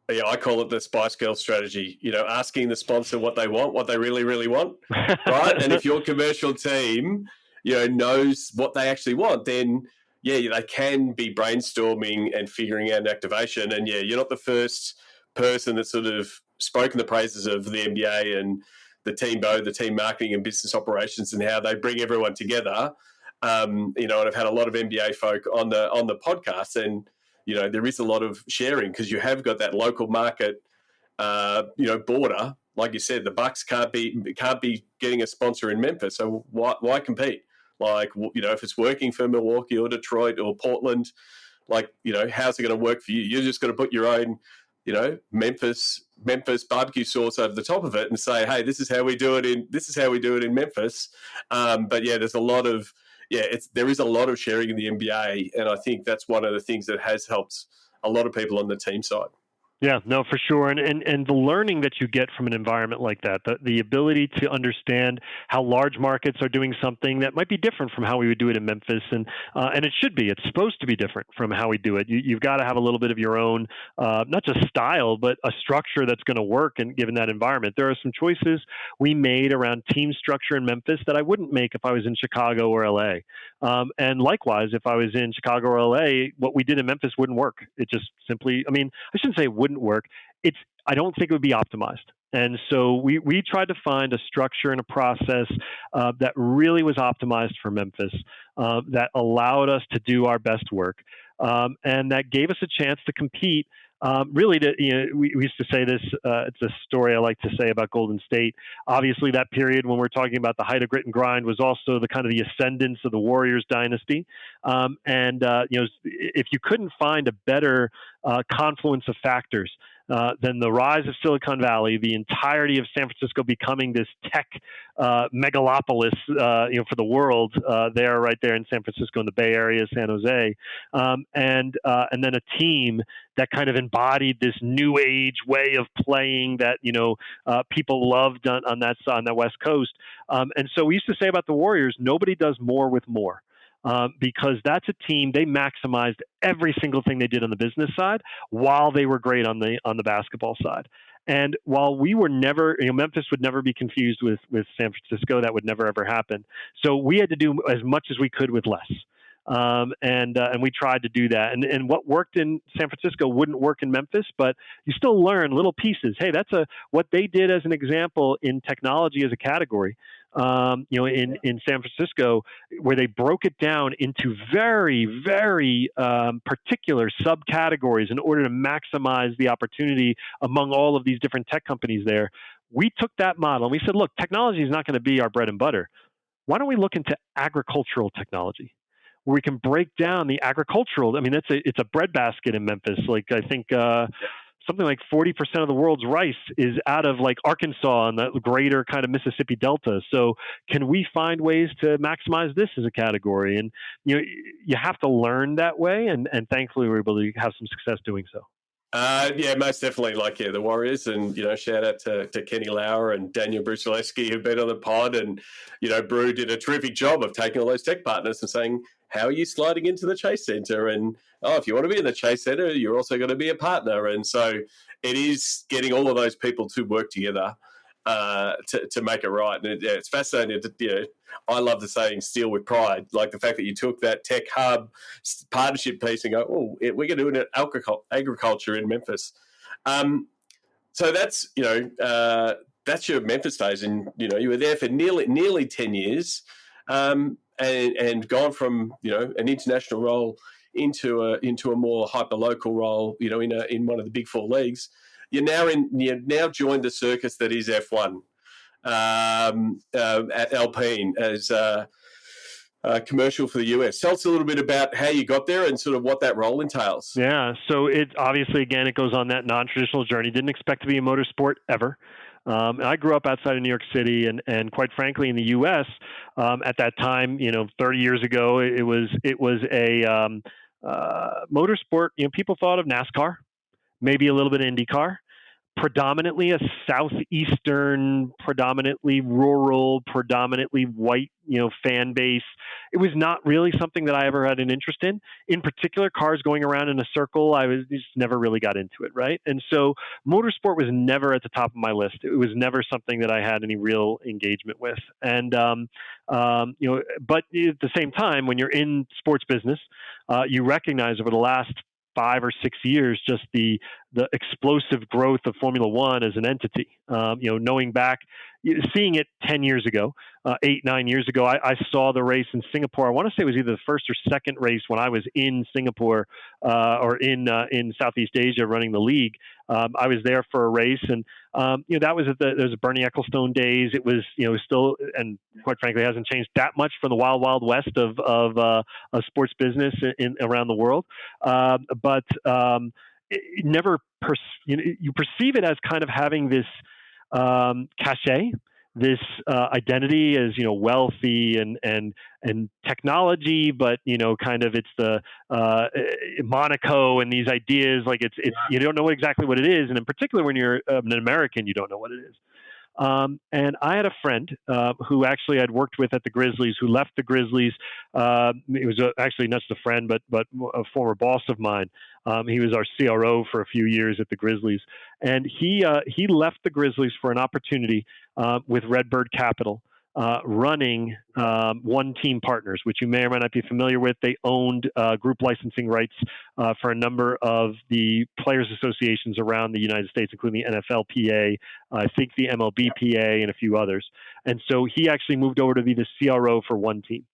Yeah, I call it the Spice Girl strategy. Asking the sponsor what they want, what they really, really want, right? And if your commercial team, knows what they actually want, then they can be brainstorming and figuring out an activation. And you're not the first person that's sort of spoken the praises of the NBA and the team marketing and business operations and how they bring everyone together. And I've had a lot of NBA folk on the podcast, and there is a lot of sharing because you have got that local market, border. Like you said, the Bucks can't be getting a sponsor in Memphis, so why compete? Like, if it's working for Milwaukee or Detroit or Portland, how's it going to work for you? You're just going to put your own, Memphis barbecue sauce over the top of it and say, hey, this is how we do it in Memphis. But there's a lot of there is a lot of sharing in the NBA, and I think that's one of the things that has helped a lot of people on the team side. Yeah, no, for sure. And the learning that you get from an environment like that, the ability to understand how large markets are doing something that might be different from how we would do it in Memphis. And it should be. It's supposed to be different from how we do it. You've got to have a little bit of your own, not just style, but a structure that's going to work and given that environment. There are some choices we made around team structure in Memphis that I wouldn't make if I was in Chicago or LA. And likewise, if I was in Chicago or LA, what we did in Memphis wouldn't work. It just simply, I shouldn't say it wouldn't work. I don't think it would be optimized. And so we tried to find a structure and a process that really was optimized for Memphis, that allowed us to do our best work, and that gave us a chance to compete. We used to say this, it's a story I like to say about Golden State. Obviously, that period when we're talking about the height of grit and grind was also the kind of the ascendance of the Warriors dynasty. If you couldn't find a better confluence of factors than the rise of Silicon Valley, the entirety of San Francisco becoming this tech megalopolis, for the world, right there in San Francisco in the Bay Area, San Jose, and then a team that kind of embodied this new age way of playing that people loved on that side, on the West Coast. And so we used to say about the Warriors, nobody does more with more. Because that's a team, they maximized every single thing they did on the business side while they were great on the basketball side. And while we were never, Memphis would never be confused with San Francisco, that would never ever happen. So we had to do as much as we could with less. And we tried to do that. And what worked in San Francisco wouldn't work in Memphis, but you still learn little pieces. Hey, that's what they did as an example in technology as a category. In San Francisco, where they broke it down into very, very particular subcategories in order to maximize the opportunity among all of these different tech companies there. We took that model and we said, look, technology is not going to be our bread and butter. Why don't we look into agricultural technology, where we can break down the agricultural? It's a breadbasket in Memphis. Like, I think something like 40% of the world's rice is out of Arkansas and the greater kind of Mississippi Delta. So can we find ways to maximize this as a category? And you have to learn that way. And thankfully we're able to have some success doing so. Most definitely. The Warriors, and shout out to Kenny Lauer and Daniel Brusilewski, who've been on the pod, and Brew did a terrific job of taking all those tech partners and saying, how are you sliding into the Chase Center? And if you want to be in the Chase Center, you're also going to be a partner. And so it is getting all of those people to work together to make it right. And it's fascinating. I love the saying "steal with pride," like the fact that you took that tech hub partnership piece and go, "Oh, we're going to do it at agriculture in Memphis." So that's that's your Memphis days, and you were there for nearly 10 years, and gone from an international role into a more hyper local role, in one of the big four leagues. You're now joined the circus that is F1 at Alpine as a commercial for the US. Tell us a little bit about how you got there and sort of what that role entails. Yeah, so it obviously, again, it goes on that non-traditional journey. Didn't expect to be in motorsport ever. I grew up outside of New York City, and quite frankly, in the U.S. At that time, 30 years ago, it was a motorsport. People thought of NASCAR, maybe a little bit of IndyCar, predominantly a southeastern, predominantly rural, predominantly white, fan base. It was not really something that I ever had an interest in. In particular, cars going around in a circle, I just never really got into it, right? And so motorsport was never at the top of my list. It was never something that I had any real engagement with. And, but at the same time, when you're in sports business, you recognize over the last 5 or 6 years, just the explosive growth of Formula One as an entity. Knowing back, seeing it 10 years ago, 8, 9 years ago, I saw the race in Singapore. I want to say it was either the first or second race when I was in Singapore or in Southeast Asia running the league. I was there for a race, and that was there was Bernie Ecclestone days. It was still, and quite frankly, hasn't changed that much from the wild west of sports business around the world. But it never you perceive it as kind of having this cachet, this identity as wealthy and technology, but kind of it's the Monaco and these ideas, like it's you don't know exactly what it is, and in particular when you're an American, you don't know what it is. And I had a friend who actually I'd worked with at the Grizzlies, who left the Grizzlies. It was actually not just a friend, but a former boss of mine. He was our CRO for a few years at the Grizzlies, and he left the Grizzlies for an opportunity with Redbird Capital, running One Team Partners, which you may or may not be familiar with. They owned group licensing rights for a number of the players' associations around the United States, including the NFLPA, I think the MLBPA, and a few others. And so he actually moved over to be the CRO for One Team.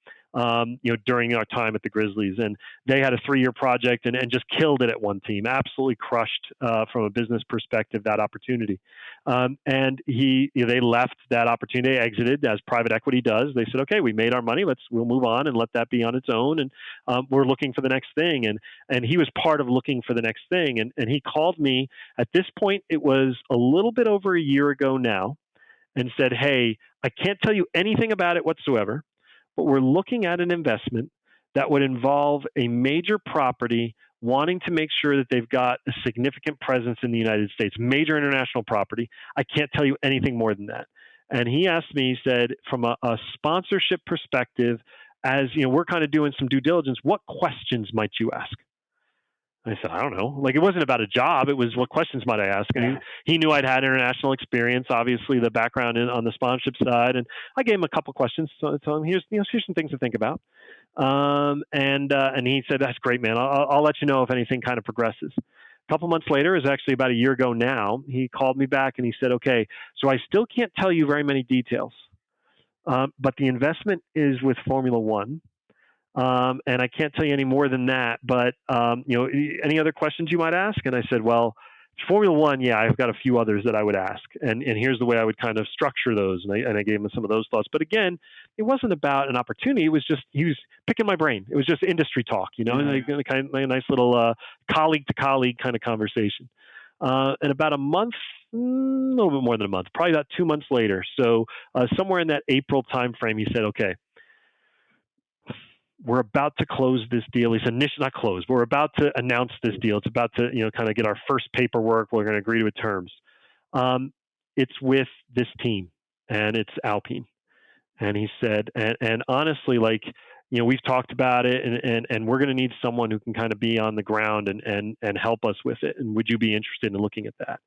During our time at the Grizzlies, and they had a 3-year project and just killed it at One Team, absolutely crushed from a business perspective that opportunity. And they left that opportunity, they exited as private equity does. They said, okay, we made our money, we'll move on and let that be on its own. And we're looking for the next thing. And he was part of looking for the next thing. And he called me at this point, it was a little bit over a year ago now, and said, hey, I can't tell you anything about it whatsoever, but we're looking at an investment that would involve a major property wanting to make sure that they've got a significant presence in the United States, major international property. I can't tell you anything more than that. And he asked me, he said, from a sponsorship perspective, as we're kind of doing some due diligence, what questions might you ask? I said, I don't know. Like, it wasn't about a job. It was, what questions might I ask? And he knew I'd had international experience, obviously the background on the sponsorship side. And I gave him a couple questions. So I told him, here's some things to think about. And he said, that's great, man. I'll let you know if anything kind of progresses. A couple months later, it was actually about a year ago now, he called me back and he said, okay, so I still can't tell you very many details, but the investment is with Formula One. And I can't tell you any more than that, but, any other questions you might ask? And I said, well, Formula One, yeah, I've got a few others that I would ask. And here's the way I would kind of structure those. And I gave him some of those thoughts. But again, it wasn't about an opportunity. It was just, he was picking my brain. It was just industry talk, like a nice little colleague to colleague kind of conversation. And about a month, a little bit more than a month, probably about 2 months later. So somewhere in that April timeframe, he said, okay, we're about to close this deal. He said, not close, but we're about to announce this deal. It's about to, kind of get our first paperwork. We're going to agree to terms. It's with this team, and it's Alpine. And he said, and honestly, like, we've talked about it, and we're going to need someone who can kind of be on the ground and help us with it. And would you be interested in looking at that?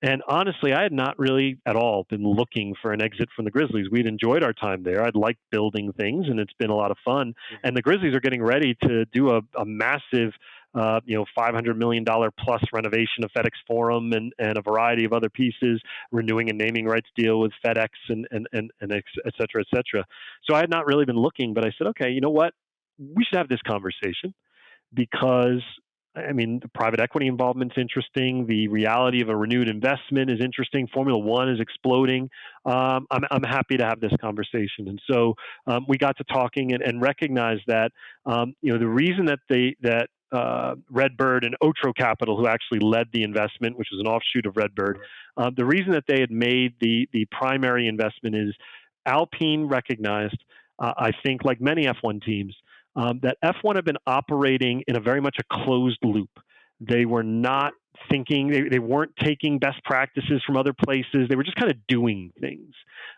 And honestly, I had not really at all been looking for an exit from the Grizzlies. We'd enjoyed our time there. I'd liked building things, and it's been a lot of fun. And the Grizzlies are getting ready to do a massive, $500 million plus renovation of FedEx Forum and a variety of other pieces, renewing a naming rights deal with FedEx and et cetera, et cetera. So I had not really been looking, but I said, okay, you know what? We should have this conversation because the private equity involvement's interesting. The reality of a renewed investment is interesting. Formula One is exploding. I'm happy to have this conversation. And so we got to talking and recognized that the reason that Redbird and Otro Capital, who actually led the investment, which was an offshoot of Redbird, the reason that they had made the primary investment is Alpine recognized, I think, like many F1 teams, that F1 had been operating in a very much a closed loop. They were not thinking, they weren't taking best practices from other places. They were just kind of doing things.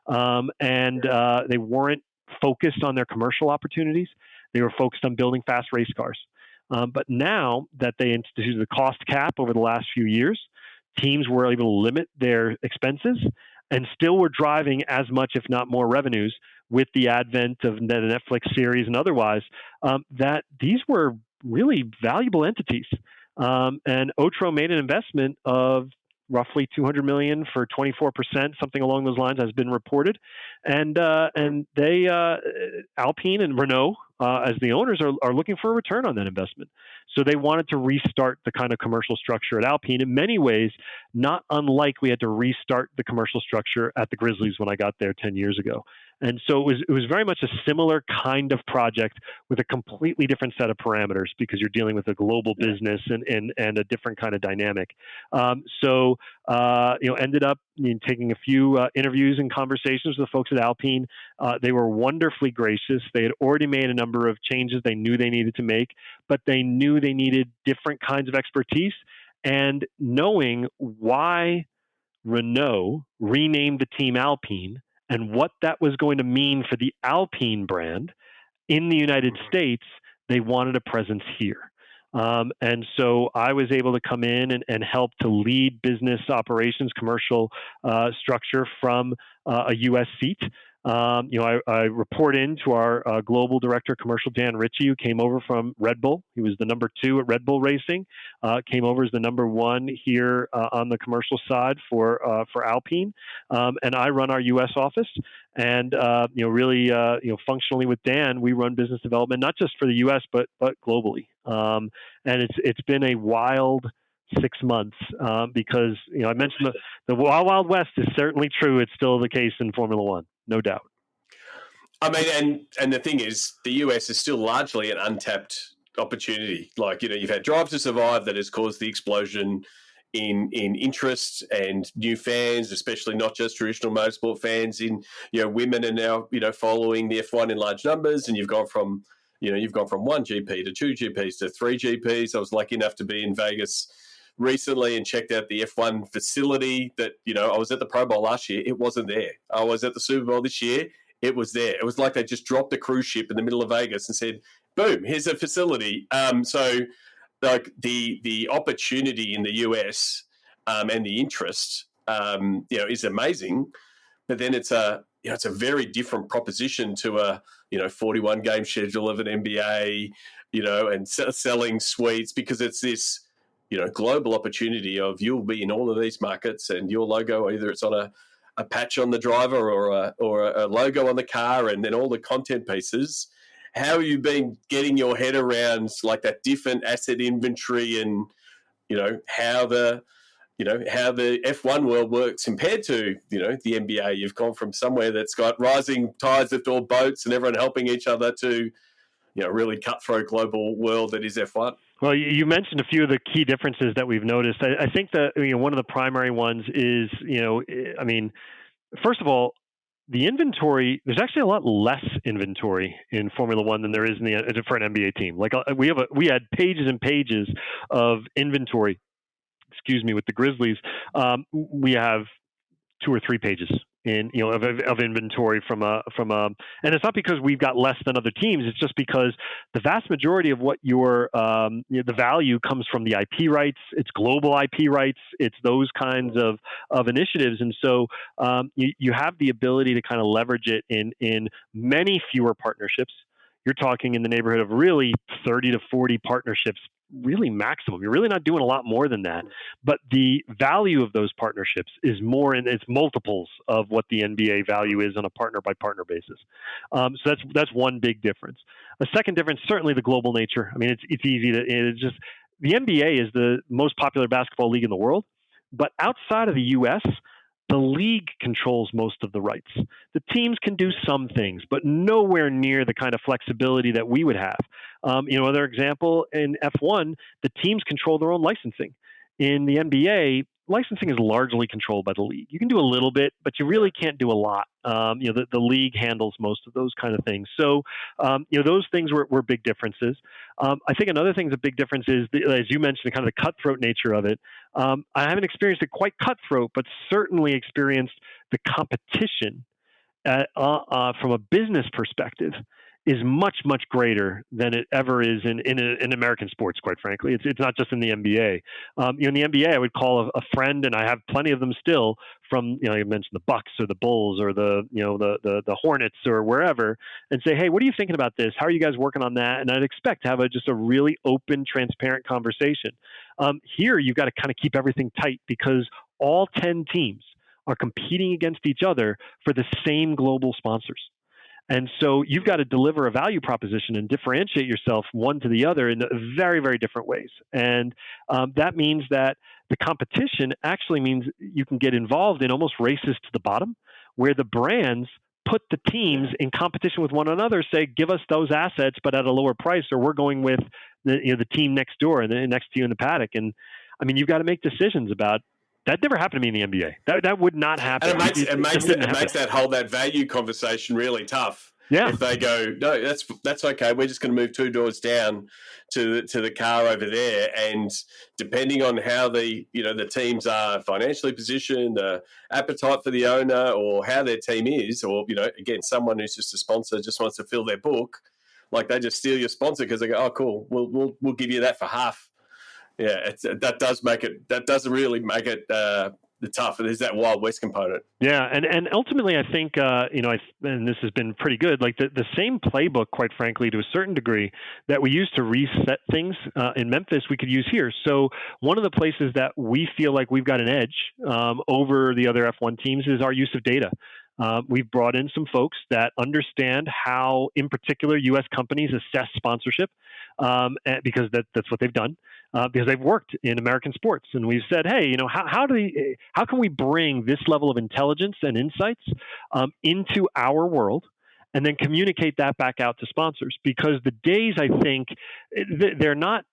They weren't focused on their commercial opportunities. They were focused on building fast race cars. But now that they instituted the cost cap over the last few years, teams were able to limit their expenses and still were driving as much, if not more, revenues with the advent of the Netflix series and otherwise, that these were really valuable entities. And Otro made an investment of roughly $200 million for 24%, something along those lines has been reported. And they, Alpine and Renault, as the owners, are looking for a return on that investment. So they wanted to restart the kind of commercial structure at Alpine. In many ways, not unlike we had to restart the commercial structure at the Grizzlies when I got there 10 years ago. And so it was very much a similar kind of project with a completely different set of parameters because you're dealing with a global business and a different kind of dynamic. Ended up taking a few interviews and conversations with the folks at Alpine. They were wonderfully gracious. They had already made a number of changes they knew they needed to make, but they knew they needed different kinds of expertise. And knowing why Renault renamed the team Alpine and what that was going to mean for the Alpine brand in the United States, they wanted a presence here. And so I was able to come in and help to lead business operations, commercial structure from a U.S. seat. I report into our global director of commercial, Dan Ritchie, who came over from Red Bull. He was the number 2 at Red Bull Racing, came over as the number 1 here on the commercial side for Alpine. And I run our U.S. office. And, functionally with Dan, we run business development, not just for the U.S., but globally. And it's been a wild 6 months because, I mentioned the Wild Wild West is certainly true. It's still the case in Formula One, no doubt. And the thing is, the US is still largely an untapped opportunity. Like, you've had Drive to Survive that has caused the explosion in interest and new fans, especially not just traditional motorsport fans. Women are now following the F1 in large numbers, and you've gone from 1 GP to 2 GPs to 3 GPs. I was lucky enough to be in Vegas recently and checked out the F1 facility that, I was at the Pro Bowl last year. It wasn't there. I was at the Super Bowl this year. It was there. It was like they just dropped a cruise ship in the middle of Vegas and said, boom, here's a facility. So like the opportunity in the US and the interest, is amazing. But then it's a very different proposition to a 41 game schedule of an NBA, and selling suites, because it's this global opportunity of you'll be in all of these markets and your logo, either it's on a patch on the driver or a logo on the car, and then all the content pieces. How have you been getting your head around like that different asset inventory and, how the F1 world works compared to, the NBA? You've gone from somewhere that's got rising tides lift all boats and everyone helping each other to, really cutthroat global world that is F1. Well, you mentioned a few of the key differences that we've noticed. I think that one of the primary ones is, first of all, the inventory. There's actually a lot less inventory in Formula One than there is for an NBA team. Like we had pages and pages of inventory. With the Grizzlies, we have 2 or 3 pages in of inventory from a and it's not because we've got less than other teams. It's just because the vast majority of what your the value comes from the IP rights. It's global IP rights. It's those kinds of initiatives, and so you have the ability to kind of leverage it in many fewer partnerships. You're talking in the neighborhood of really 30 to 40 partnerships, really maximum. You're really not doing a lot more than that. But the value of those partnerships is more in its multiples of what the NBA value is on a partner by partner basis. So that's one big difference. A second difference, certainly the global nature. I mean, it's easy to, it's just, the NBA is the most popular basketball league in the world, but outside of the U.S., the league controls most of the rights. The teams can do some things, but nowhere near the kind of flexibility that we would have. Another example, in F1, the teams control their own licensing. In the NBA, licensing is largely controlled by the league. You can do a little bit, but you really can't do a lot. The league handles most of those kind of things. So, those things were big differences. I think another thing that's a big difference is, as you mentioned, kind of the cutthroat nature of it. I haven't experienced it quite cutthroat, but certainly experienced the competition from a business perspective is much, much greater than it ever is in American sports, quite frankly. It's not just in the NBA. In the NBA, I would call a friend, and I have plenty of them still, from, you mentioned the Bucks or the Bulls or the Hornets or wherever, and say, hey, what are you thinking about this? How are you guys working on that? And I'd expect to have just a really open, transparent conversation. Here, you've got to kind of keep everything tight because all 10 teams are competing against each other for the same global sponsors. And so you've got to deliver a value proposition and differentiate yourself one to the other in very, very different ways. And that means that the competition actually means you can get involved in almost races to the bottom, where the brands put the teams in competition with one another, say, give us those assets, but at a lower price, or we're going with the team next door and next to you in the paddock. And I mean, you've got to make decisions about. That never happened to me in the NBA. That would not happen. And it makes that value conversation really tough. Yeah. If they go, no, that's okay. We're just going to move 2 doors down to the car over there, and depending on how the teams are financially positioned, the appetite for the owner, or how their team is, or again, someone who's just a sponsor just wants to fill their book, like they just steal your sponsor because they go, oh, cool, we'll give you that for half. Yeah, that doesn't really make it the tough. There's that Wild West component. Yeah, and ultimately, I think and this has been pretty good. Like the same playbook, quite frankly, to a certain degree, that we use to reset things in Memphis, we could use here. So one of the places that we feel like we've got an edge over the other F1 teams is our use of data. We've brought in some folks that understand how, in particular, U.S. companies assess sponsorship, because that's what they've done. Because they've worked in American sports, and we've said, hey, how can we bring this level of intelligence and insights into our world, and then communicate that back out to sponsors? Because the days, I think, they're not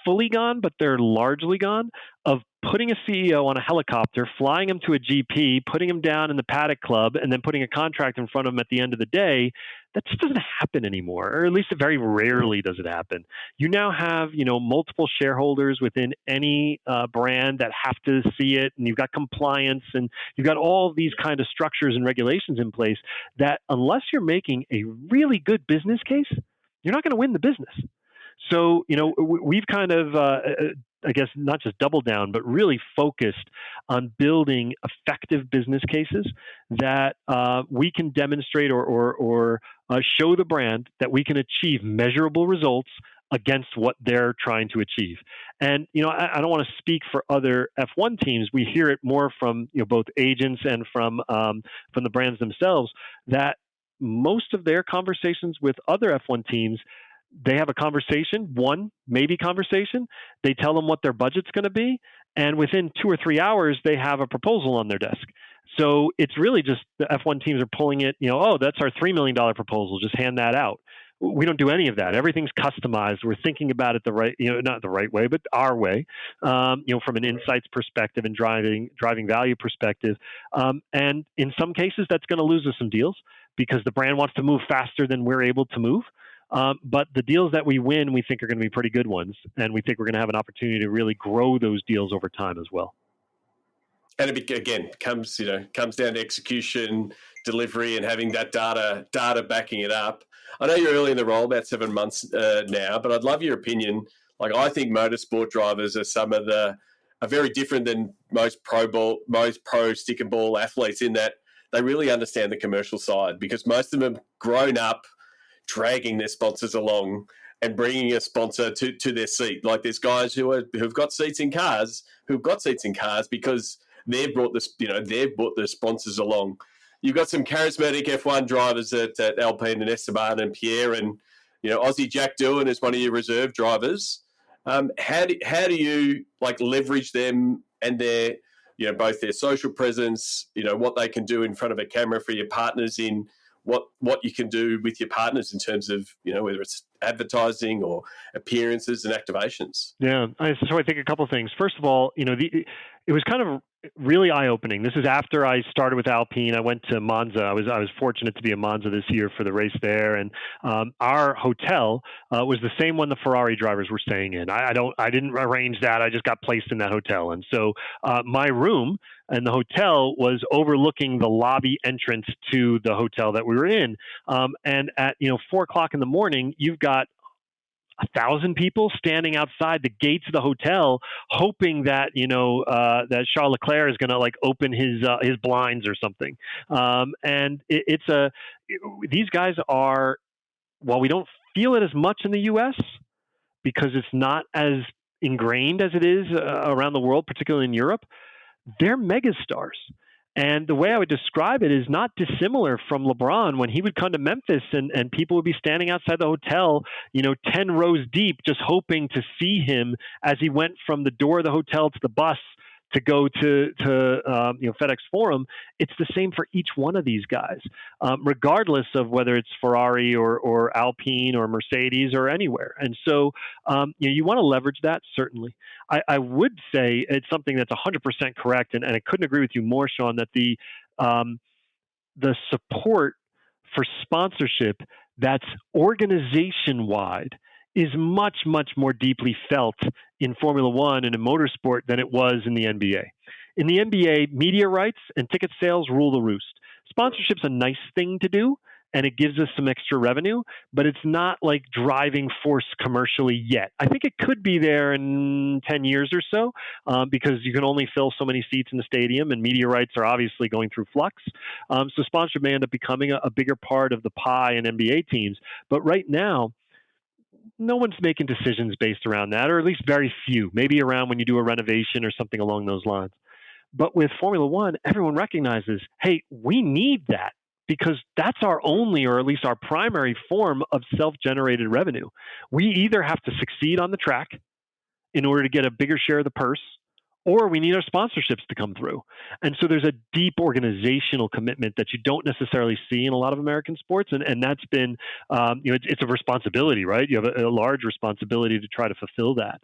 fully gone, but they're largely gone, of putting a CEO on a helicopter, flying him to a GP, putting him down in the paddock club, and then putting a contract in front of him at the end of the day. That just doesn't happen anymore, or at least very rarely does it happen. You now have, multiple shareholders within any brand that have to see it, and you've got compliance, and you've got all these kind of structures and regulations in place that, unless you're making a really good business case, you're not going to win the business. So, we've kind of, I guess, not just doubled down, but really focused on building effective business cases that we can demonstrate or show the brand that we can achieve measurable results against what they're trying to achieve. And, I don't want to speak for other F1 teams. We hear it more from, both agents and from the brands themselves, that most of their conversations with other F1 teams, they have a conversation, maybe conversation. They tell them what their budget's going to be, and within 2 or 3 hours, they have a proposal on their desk. So it's really just the F1 teams are pulling it, that's our $3 million proposal. Just hand that out. We don't do any of that. Everything's customized. We're thinking about it the right, not the right way, but our way, from an insights perspective and driving value perspective. And in some cases, that's going to lose us some deals because the brand wants to move faster than we're able to move. But the deals that we win, we think are going to be pretty good ones. And we think we're going to have an opportunity to really grow those deals over time as well. And again, comes down to execution, delivery, and having that data backing it up. I know you're early in the role, about 7 months now, but I'd love your opinion. Like, I think motorsport drivers are very different than most pro stick and ball athletes in that they really understand the commercial side, because most of them have grown up dragging their sponsors along and bringing a sponsor to their seat. Like, there's guys who've got seats in cars because they've brought the sponsors along. You've got some charismatic F1 drivers at Alpine and Esteban and Pierre, and Aussie Jack Doohan is one of your reserve drivers. How do you leverage them and their both their social presence, what they can do in front of a camera for your partners, in what you can do with your partners in terms of whether it's advertising or appearances and activations? Yeah, so I think a couple of things. First of all, it was kind of really eye-opening. This is after I started with Alpine. I went to Monza. I was fortunate to be in Monza this year for the race there, and our hotel was the same one the Ferrari drivers were staying in. I didn't arrange that. I just got placed in that hotel, and so my room and the hotel was overlooking the lobby entrance to the hotel that we were in. And at 4:00 in the morning, you've got 1,000 people standing outside the gates of the hotel, hoping that that Charles Leclerc is going to open his blinds or something. And these guys are, while we don't feel it as much in the U.S. because it's not as ingrained as it is around the world, particularly in Europe, they're megastars. And the way I would describe it is not dissimilar from LeBron when he would come to Memphis and people would be standing outside the hotel, 10 rows deep, just hoping to see him as he went from the door of the hotel to the bus to go to FedEx Forum. It's the same for each one of these guys, regardless of whether it's Ferrari or Alpine or Mercedes or anywhere. And so you want to leverage that, certainly. I would say it's something that's 100% correct, and I couldn't agree with you more, Sean, that the support for sponsorship that's organization-wide is much, much more deeply felt in Formula One and in motorsport than it was in the NBA. In the NBA, media rights and ticket sales rule the roost. Sponsorship's a nice thing to do, and it gives us some extra revenue, but it's not like driving force commercially yet. I think it could be there in 10 years or so, because you can only fill so many seats in the stadium, and media rights are obviously going through flux. So sponsorship may end up becoming a bigger part of the pie in NBA teams. But right now, no one's making decisions based around that, or at least very few, maybe around when you do a renovation or something along those lines. But with Formula One, everyone recognizes, hey, we need that, because that's our only, or at least our primary form of self-generated revenue. We either have to succeed on the track in order to get a bigger share of the purse, or we need our sponsorships to come through. And so there's a deep organizational commitment that you don't necessarily see in a lot of American sports. And that's been, it's a responsibility, right? You have a large responsibility to try to fulfill that.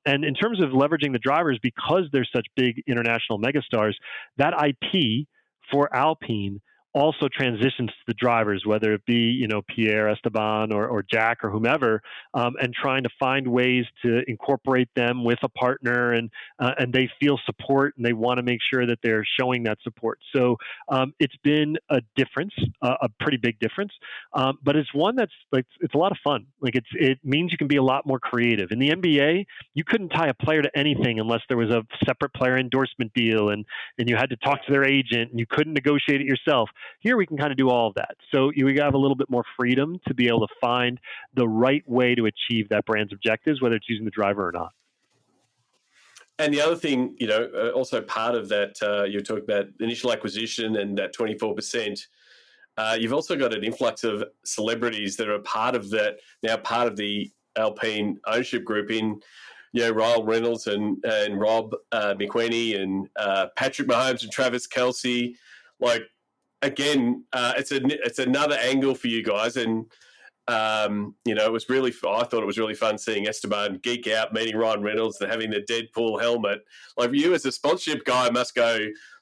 And in terms of leveraging the drivers, because they're such big international megastars, that IP for Alpine also transitions to the drivers, whether it be, Pierre, Esteban, or Jack, or whomever, and trying to find ways to incorporate them with a partner, and they feel support, and they want to make sure that they're showing that support. So it's been a difference, a pretty big difference, but it's one that's it's a lot of fun. It means you can be a lot more creative. In the NBA, you couldn't tie a player to anything unless there was a separate player endorsement deal, and you had to talk to their agent, and you couldn't negotiate it yourself. Here we can kind of do all of that. So we have a little bit more freedom to be able to find the right way to achieve that brand's objectives, whether it's using the driver or not. And the other thing, also part of that, you're talking about initial acquisition and that 24%. You've also got an influx of celebrities that are part of that, now part of the Alpine ownership group in, Ryan Reynolds and Rob McElhenney and Patrick Mahomes and Travis Kelce. Again, it's another angle for you guys, and it was really. I thought it was really fun seeing Esteban geek out, meeting Ryan Reynolds, and having the Deadpool helmet. You as a sponsorship guy must go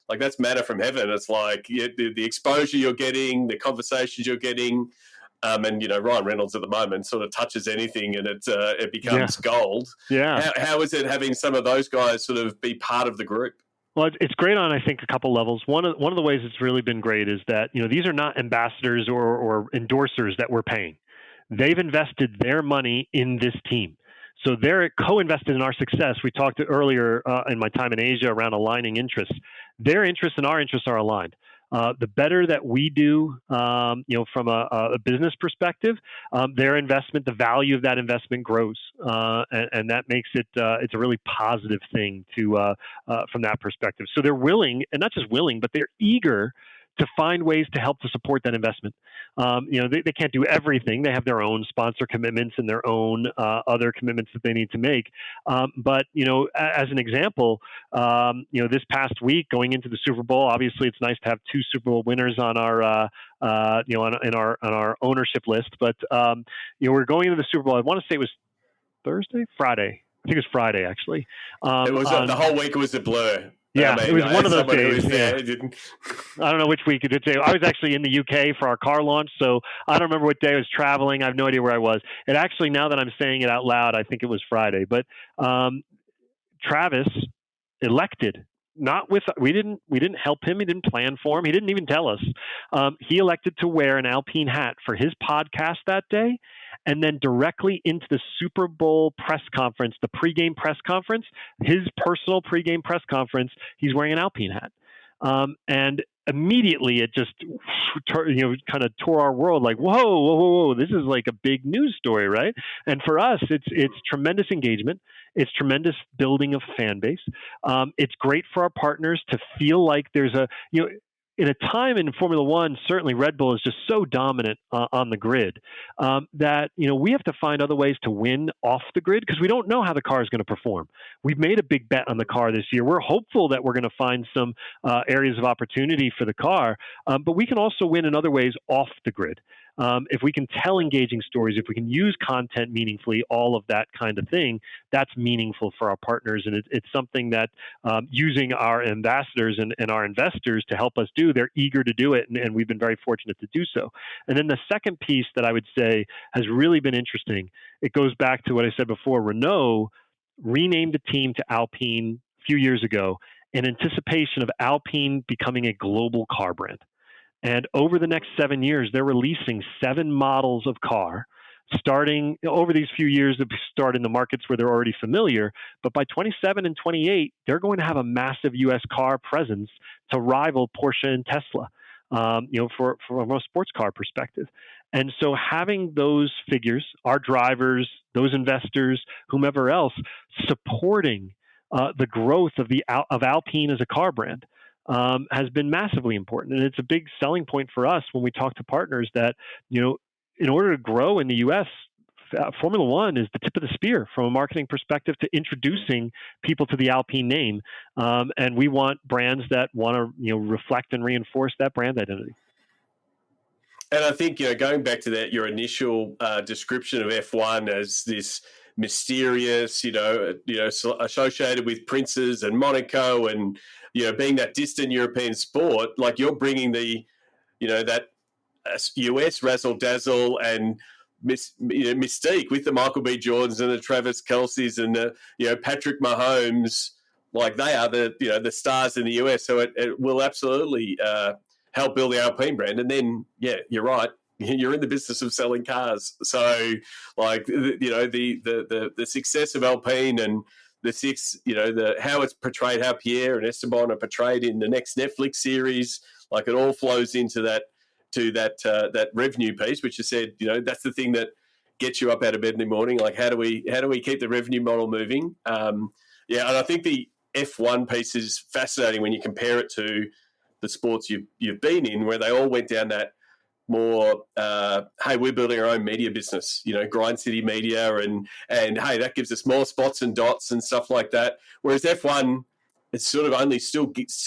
that's manna from heaven. It's the exposure you're getting, the conversations you're getting, and Ryan Reynolds at the moment sort of touches anything, and it becomes gold. Yeah. How is it having some of those guys sort of be part of the group? Well, it's great on, I think, a couple levels. One of the ways it's really been great is that, these are not ambassadors or endorsers that we're paying. They've invested their money in this team. So they're co-invested in our success. We talked earlier in my time in Asia around aligning interests. Their interests and our interests are aligned. The better that we do, from a business perspective, their investment, the value of that investment grows, and that makes it it's a really positive thing from that perspective. So they're willing, and not just willing, but they're eager to find ways to help to support that investment. They can't do everything. They have their own sponsor commitments and their own other commitments that they need to make. But as an example, this past week going into the Super Bowl, obviously it's nice to have 2 Super Bowl winners on our on our ownership list. But we're going into the Super Bowl. I want to say it was Friday. I think it was Friday actually. It was the whole week was a blur. Yeah, it was one of those days. Yeah. I don't know which week it did. I was actually in the UK for our car launch, so I don't remember what day I was traveling. I have no idea where I was. And actually, now that I'm saying it out loud, I think it was Friday. But Travis elected. We didn't help him. He didn't plan for him. He didn't even tell us. He elected to wear an Alpine hat for his podcast that day, and then directly into the Super Bowl press conference, the pregame press conference, his personal pregame press conference, he's wearing an Alpine hat. And immediately it just, kind of tore our world like, whoa, this is like a big news story, right? And for us, it's tremendous engagement. It's tremendous building of fan base. It's great for our partners to feel like there's in a time in Formula One, certainly Red Bull is just so dominant on the grid that we have to find other ways to win off the grid because we don't know how the car is going to perform. We've made a big bet on the car this year. We're hopeful that we're going to find some areas of opportunity for the car, but we can also win in other ways off the grid. If we can tell engaging stories, if we can use content meaningfully, all of that kind of thing, that's meaningful for our partners. And it's something that using our ambassadors and our investors to help us do, they're eager to do it. And we've been very fortunate to do so. And then the second piece that I would say has really been interesting, it goes back to what I said before. Renault renamed the team to Alpine a few years ago in anticipation of Alpine becoming a global car brand. And over the next 7 years, they're releasing 7 models of car, starting over these few years to start in the markets where they're already familiar. But by 27 and 28, they're going to have a massive U.S. car presence to rival Porsche and Tesla, from a sports car perspective. And so having those figures, our drivers, those investors, whomever else, supporting the growth of Alpine as a car brand, has been massively important. And it's a big selling point for us when we talk to partners that, in order to grow in the U.S., Formula One is the tip of the spear from a marketing perspective to introducing people to the Alpine name. And we want brands that want to, reflect and reinforce that brand identity. And I think, going back to that, your initial description of F1 as this mysterious, associated with princes and Monaco and, being that distant European sport, like you're bringing the, that US razzle dazzle and mystique with the Michael B. Jordans and the Travis Kelce's and the, Patrick Mahomes, like they are the stars in the US. So it will absolutely help build the Alpine brand. And then, yeah, you're right. You're in the business of selling cars. So like, the success of Alpine and how it's portrayed, how Pierre and Esteban are portrayed in the next Netflix series, like it all flows into that revenue piece, which you said, that's the thing that gets you up out of bed in the morning. Like, how do we keep the revenue model moving? And I think the F1 piece is fascinating when you compare it to the sports you've been in, where they all went down that more, hey, we're building our own media business, Grind City Media, and hey, that gives us more spots and dots and stuff like that. Whereas F1, it's sort of only still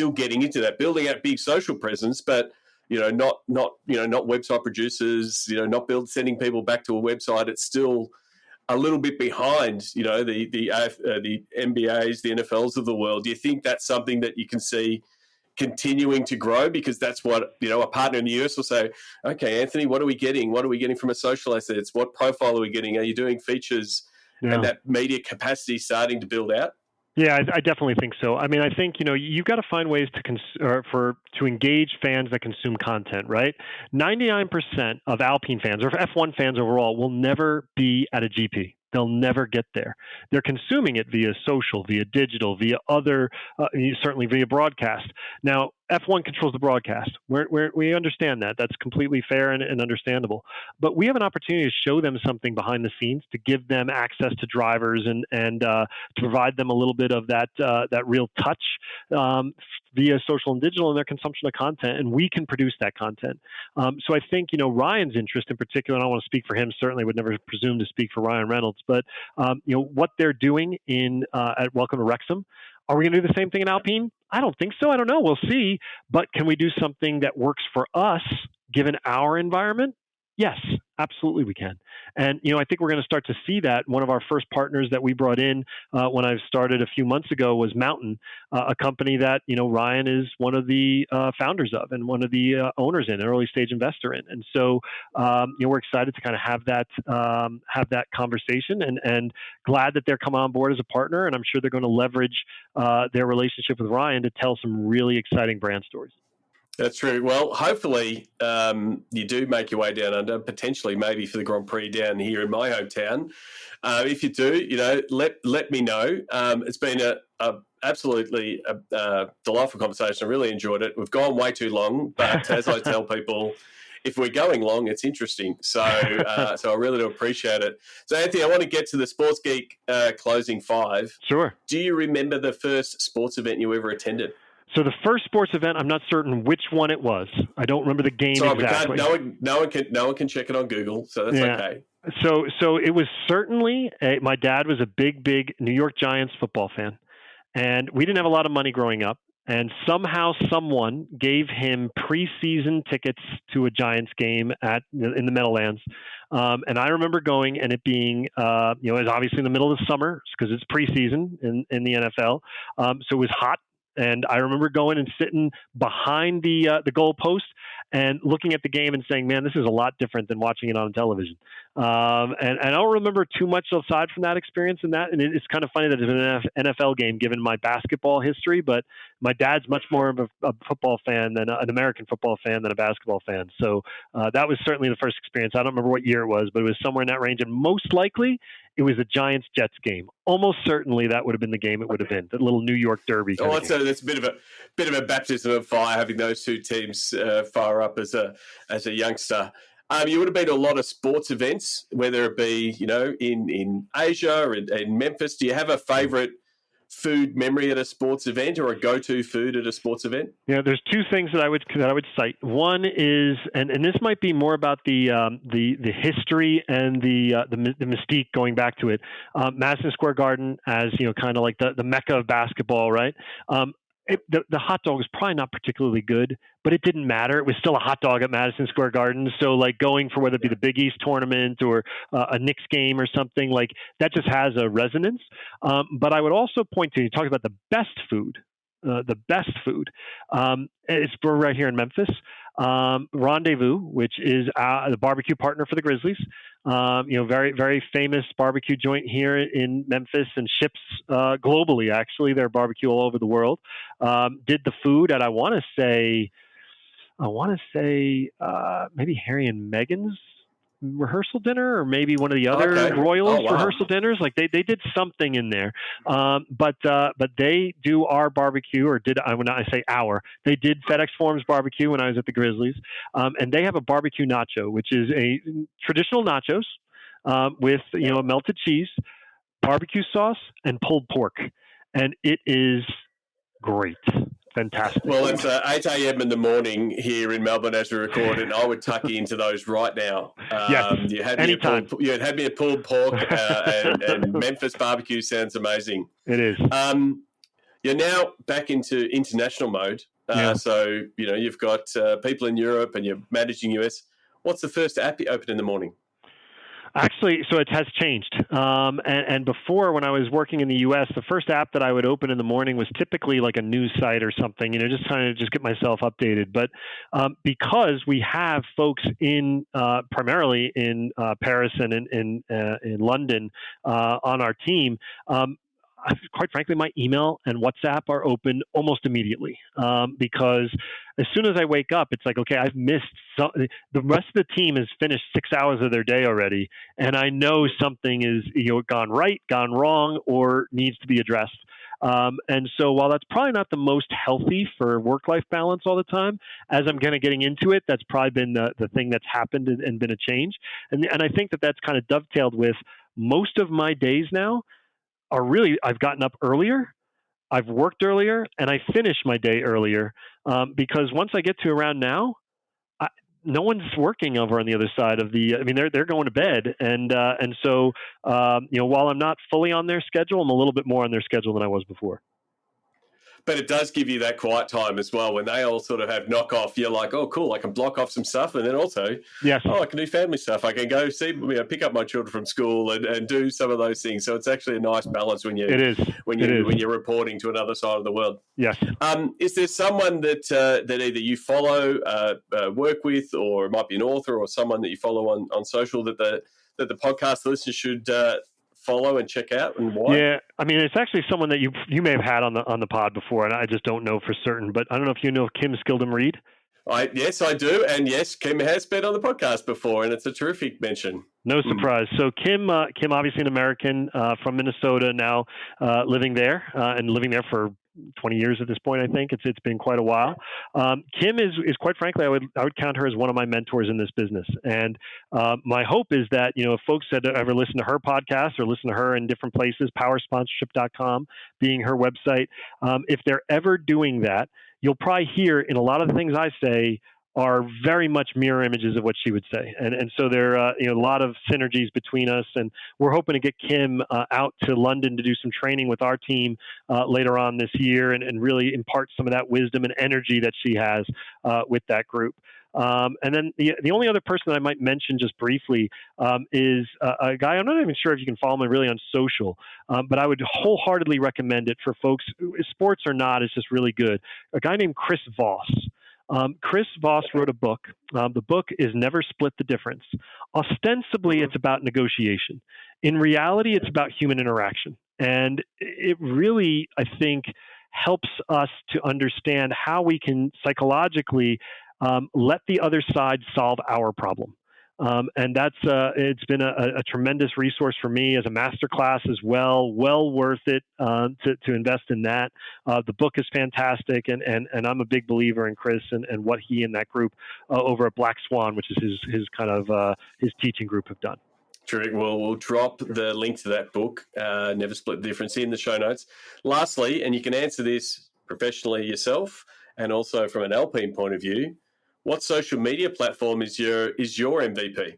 getting into that, building out big social presence, but not website producers, not sending people back to a website. It's still a little bit behind, the NBAs, the NFLs of the world. Do you think that's something that you can see continuing to grow? Because that's what, a partner in the US will say, okay, Anthony, what are we getting? What are we getting from a social assets? What profile are we getting? Are you doing features? Yeah. And that media capacity starting to build out? Yeah, I definitely think so. I mean, I think you've got to find ways to engage fans that consume content, right? 99% of Alpine fans or F1 fans overall will never be at a GP. They'll never get there. They're consuming it via social, via digital, via other, certainly via broadcast. Now, F1 controls the broadcast. We understand that. That's completely fair and understandable. But we have an opportunity to show them something behind the scenes, to give them access to drivers and to provide them a little bit of that real touch via social and digital in their consumption of content, and we can produce that content. So I think Ryan's interest in particular, and I don't want to speak for him. Certainly, would never presume to speak for Ryan Reynolds, but what they're doing at Welcome to Wrexham. Are we going to do the same thing in Alpine? I don't think so. I don't know. We'll see. But can we do something that works for us, given our environment? Yes, absolutely we can. And, I think we're going to start to see that. One of our first partners that we brought in when I started a few months ago was Mountain, a company that, Ryan is one of the founders of and one of the owners in, an early stage investor in. And so, we're excited to kind of have that conversation and glad that they're coming on board as a partner. And I'm sure they're going to leverage their relationship with Ryan to tell some really exciting brand stories. That's true. Well, hopefully you do make your way down under, potentially maybe for the Grand Prix down here in my hometown. If you do, let me know. It's been a absolutely delightful conversation. I really enjoyed it. We've gone way too long, but as I tell people, if we're going long, it's interesting. So I really do appreciate it. So, Anthony, I want to get to the Sports Geek closing five. Sure. Do you remember the first sports event you ever attended? So the first sports event, I'm not certain which one it was. I don't remember the game exactly. No one can check it on Google, so that's okay. So it was certainly my dad was a big New York Giants football fan, and we didn't have a lot of money growing up. And somehow someone gave him preseason tickets to a Giants game in the Meadowlands. And I remember going and it being, it was obviously in the middle of the summer because it's preseason in the NFL. So it was hot. And I remember going and sitting behind the goal post and looking at the game and saying, man, this is a lot different than watching it on television. And I don't remember too much aside from that experience and it's kind of funny that it's an NFL game given my basketball history, but my dad's much more of a football fan than an American football fan than a basketball fan. So that was certainly the first experience. I don't remember what year it was, but it was somewhere in that range. And most likely it was a Giants-Jets game. Almost certainly that would have been the game it would have been, the little New York Derby. That's a bit of a baptism of fire having those two teams fire up as a youngster. You would have been to a lot of sports events, whether it be in Asia or in Memphis. Do you have a favourite food memory at a sports event or a go-to food at a sports event? Yeah, there's two things that I would cite. One is, and this might be more about the history and the mystique going back to it. Madison Square Garden as kind of like the mecca of basketball, right? The hot dog was probably not particularly good, but it didn't matter. It was still a hot dog at Madison Square Garden. So like going for whether it be the Big East tournament or a Knicks game or something, like that just has a resonance. But I would also point to, you talk about the best food. It's right here in Memphis. Rendezvous, which is the barbecue partner for the Grizzlies. Very, very famous barbecue joint here in Memphis and ships globally, actually. They're barbecue all over the world. Did the food at, I want to say maybe Harry and Meghan's rehearsal dinner, or maybe one of the other Royals rehearsal dinners. Like they did something in there, but they do our barbecue, or did I? When I say our, they did FedEx Forum's barbecue when I was at the Grizzlies, and they have a barbecue nacho, which is a traditional nachos with a melted cheese, barbecue sauce, and pulled pork, and it is great. Fantastic. Well, it's 8 a.m. in the morning here in Melbourne as we record, and I would tuck you into those right now. Yes, you had anytime. You had me a pulled pork, and Memphis barbecue sounds amazing. It is. You're now back into international mode. So, you've got people in Europe and you're managing US. What's the first app you open in the morning? Actually, so it has changed. And before, when I was working in the U.S., the first app that I would open in the morning was typically like a news site or something, just trying to get myself updated. But because we have folks primarily in Paris and in London on our team, quite frankly, my email and WhatsApp are open almost immediately because as soon as I wake up, it's like, okay, I've missed the rest of the team has finished 6 hours of their day already, and I know something is gone right, gone wrong, or needs to be addressed. And so while that's probably not the most healthy for work-life balance all the time, as I'm kind of getting into it, that's probably been the thing that's happened and been a change. And I think that's kind of dovetailed with most of my days now are really, I've gotten up earlier, I've worked earlier, and I finish my day earlier because once I get to around now, no one's working over on the other side of the. I mean, they're going to bed, and so while I'm not fully on their schedule, I'm a little bit more on their schedule than I was before. But it does give you that quiet time as well. When they all sort of have knockoff, you're like, oh, cool, I can block off some stuff. And then also, yes, I can do family stuff. I can go pick up my children from school and do some of those things. So it's actually a nice balance when you're reporting to another side of the world. Yes. Is there someone that either you follow, work with, or it might be an author or someone that you follow on social that the podcast listeners should follow and check out, and why? Yeah, I mean, it's actually someone that you may have had on the pod before, and I just don't know for certain. But I don't know if you know Kim Skildum-Reid. Yes, I do, and yes, Kim has been on the podcast before, and it's a terrific mention. No surprise. So Kim, obviously an American from Minnesota, now living there and living there for 20 years at this point. I think it's been quite a while. Kim is quite frankly, I would count her as one of my mentors in this business. And my hope is that if folks that ever listen to her podcast or listen to her in different places, powersponsorship.com being her website, if they're ever doing that, you'll probably hear in a lot of the things I say are very much mirror images of what she would say. And so there are a lot of synergies between us, and we're hoping to get Kim out to London to do some training with our team later on this year and really impart some of that wisdom and energy that she has with that group. And then the only other person that I might mention just briefly is a guy, I'm not even sure if you can follow him really on social, but I would wholeheartedly recommend it for folks, sports or not, it's just really good. A guy named Chris Voss. Chris Voss wrote a book. The book is Never Split the Difference. Ostensibly, it's about negotiation. In reality, it's about human interaction. And it really, I think, helps us to understand how we can psychologically let the other side solve our problem. And that's it's been a tremendous resource for me as a masterclass as well. Well worth it to invest in that. The book is fantastic, and I'm a big believer in Chris and what he and that group over at Black Swan, which is his kind of his teaching group, have done. Terrific. Well, we'll drop the link to that book, Never Split the Difference, in the show notes. Lastly, and you can answer this professionally yourself and also from an Alpine point of view, what social media platform is your MVP?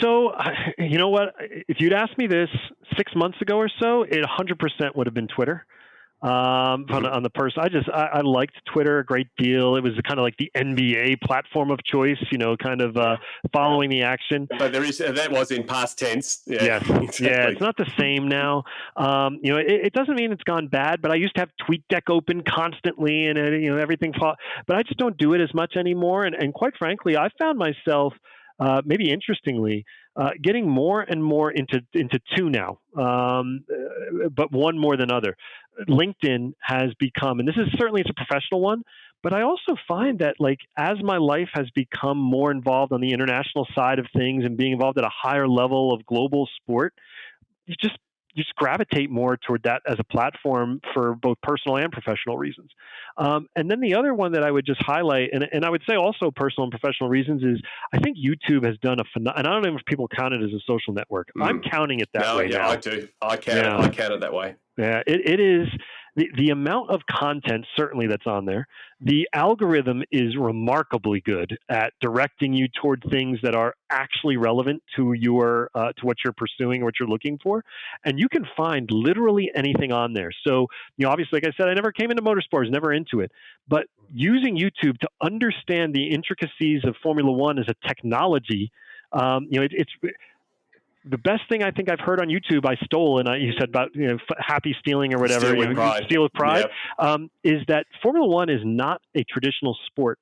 So, you know what? If you'd asked me this 6 months ago or so, it 100% would have been Twitter. On the person, I liked Twitter a great deal. It was kind of like the NBA platform of choice, kind of following the action. But that was in past tense. Yeah, yes. Exactly. Yeah, it's not the same now. It doesn't mean it's gone bad, but I used to have TweetDeck open constantly and everything. But I just don't do it as much anymore. And quite frankly, I found myself maybe interestingly getting more and more into two now, but one more than other. LinkedIn has become, and this is certainly, it's a professional one, but I also find that as my life has become more involved on the international side of things and being involved at a higher level of global sport, you just gravitate more toward that as a platform for both personal and professional reasons. And then the other one that I would just highlight, and I would say also personal and professional reasons, is I think YouTube has done and I don't know if people count it as a social network. I'm counting it that way now. I do. I count it that way. Yeah, it is. The amount of content, certainly, that's on there. The algorithm is remarkably good at directing you toward things that are actually relevant to your to what you're pursuing or what you're looking for. And you can find literally anything on there. So, obviously, like I said, I never came into motorsports, never into it. But using YouTube to understand the intricacies of Formula One as a technology, it's the best thing I think I've heard on YouTube, I stole, and you said about happy stealing or whatever. Steal with pride. Yep. Is that Formula One is not a traditional sport.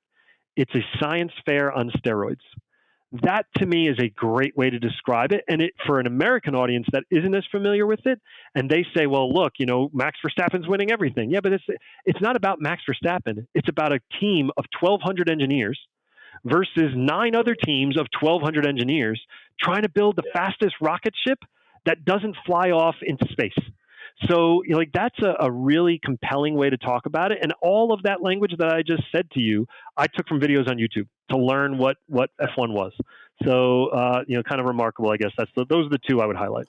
It's a science fair on steroids. That to me is a great way to describe it. And for an American audience that isn't as familiar with it, and they say, well, look, Max Verstappen's winning everything. Yeah, but it's not about Max Verstappen. It's about a team of 1,200 engineers versus 9 other teams of 1,200 engineers trying to build the fastest rocket ship that doesn't fly off into space. So, that's a really compelling way to talk about it. And all of that language that I just said to you, I took from videos on YouTube to learn what F1 was. So, kind of remarkable, I guess. Those are the 2 I would highlight.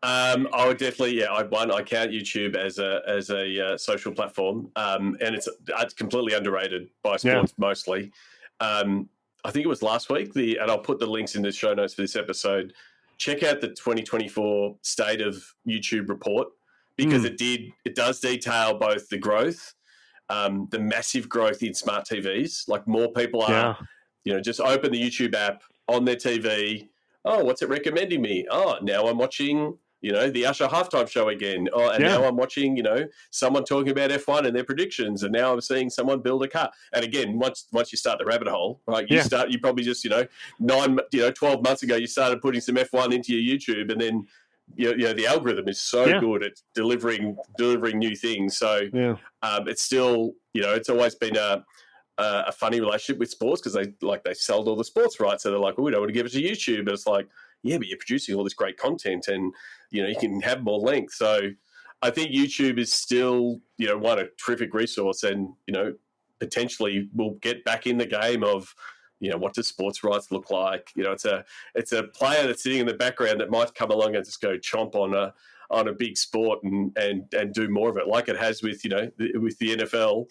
I would definitely, I count YouTube as a social platform, and it's completely underrated by sports mostly. I think it was last week, and I'll put the links in the show notes for this episode. Check out the 2024 State of YouTube report, because it does detail both the growth, the massive growth in smart TVs. Like, more people are, just open the YouTube app on their TV. Oh, what's it recommending me? Oh, now I'm watching, the Usher halftime show again. Oh, and now I'm watching, someone talking about F1 and their predictions. And now I'm seeing someone build a car. And again, once you start the rabbit hole, right, you probably just, 12 months ago, you started putting some F1 into your YouTube, and then, the algorithm is so good at delivering new things. So it's still, it's always been a funny relationship with sports, because they sold all the sports rights. So they're like, we don't want to give it to YouTube. But it's like, yeah, but you're producing all this great content, and, you can have more length. So I think YouTube is still, one, a terrific resource, and, potentially we'll get back in the game of, what does sports rights look like? It's a player that's sitting in the background that might come along and just go chomp on a big sport and do more of it, like it has with, with the NFL.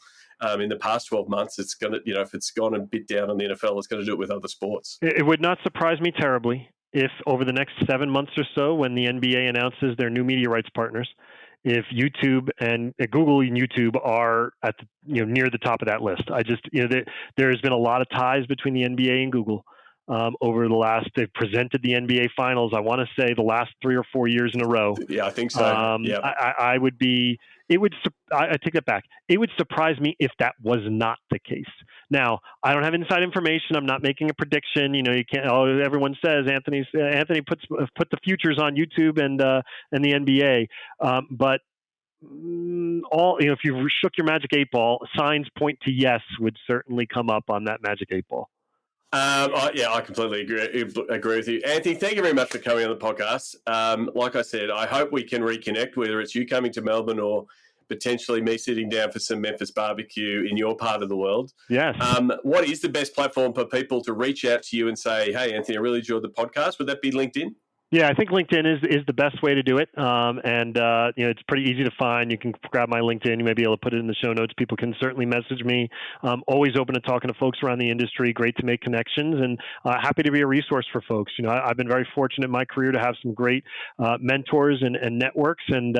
In the past 12 months, it's going to, if it's gone a bit down on the NFL, it's going to do it with other sports. It would not surprise me terribly if over the next 7 months or so, when the NBA announces their new media rights partners, if YouTube and Google and YouTube are at near the top of that list. I just, there's been a lot of ties between the NBA and Google over the last. They've presented the NBA finals, I want to say, the last 3 or 4 years in a row. Yeah, I think so. I would be. I take that back. It would surprise me if that was not the case. Now, I don't have inside information. I'm not making a prediction. You can't. Everyone says Anthony put the futures on YouTube and the NBA, but if you shook your magic 8 ball, signs point to yes would certainly come up on that magic 8 ball. I completely agree with you. Anthony, thank you very much for coming on the podcast. Like I said, I hope we can reconnect, whether it's you coming to Melbourne or potentially me sitting down for some Memphis barbecue in your part of the world. Yes. What is the best platform for people to reach out to you and say, hey, Anthony, I really enjoyed the podcast? Would that be LinkedIn? Yeah, I think LinkedIn is the best way to do it. It's pretty easy to find. You can grab my LinkedIn. You may be able to put it in the show notes. People can certainly message me. Always open to talking to folks around the industry. Great to make connections, and happy to be a resource for folks. I've been very fortunate in my career to have some great mentors and networks, and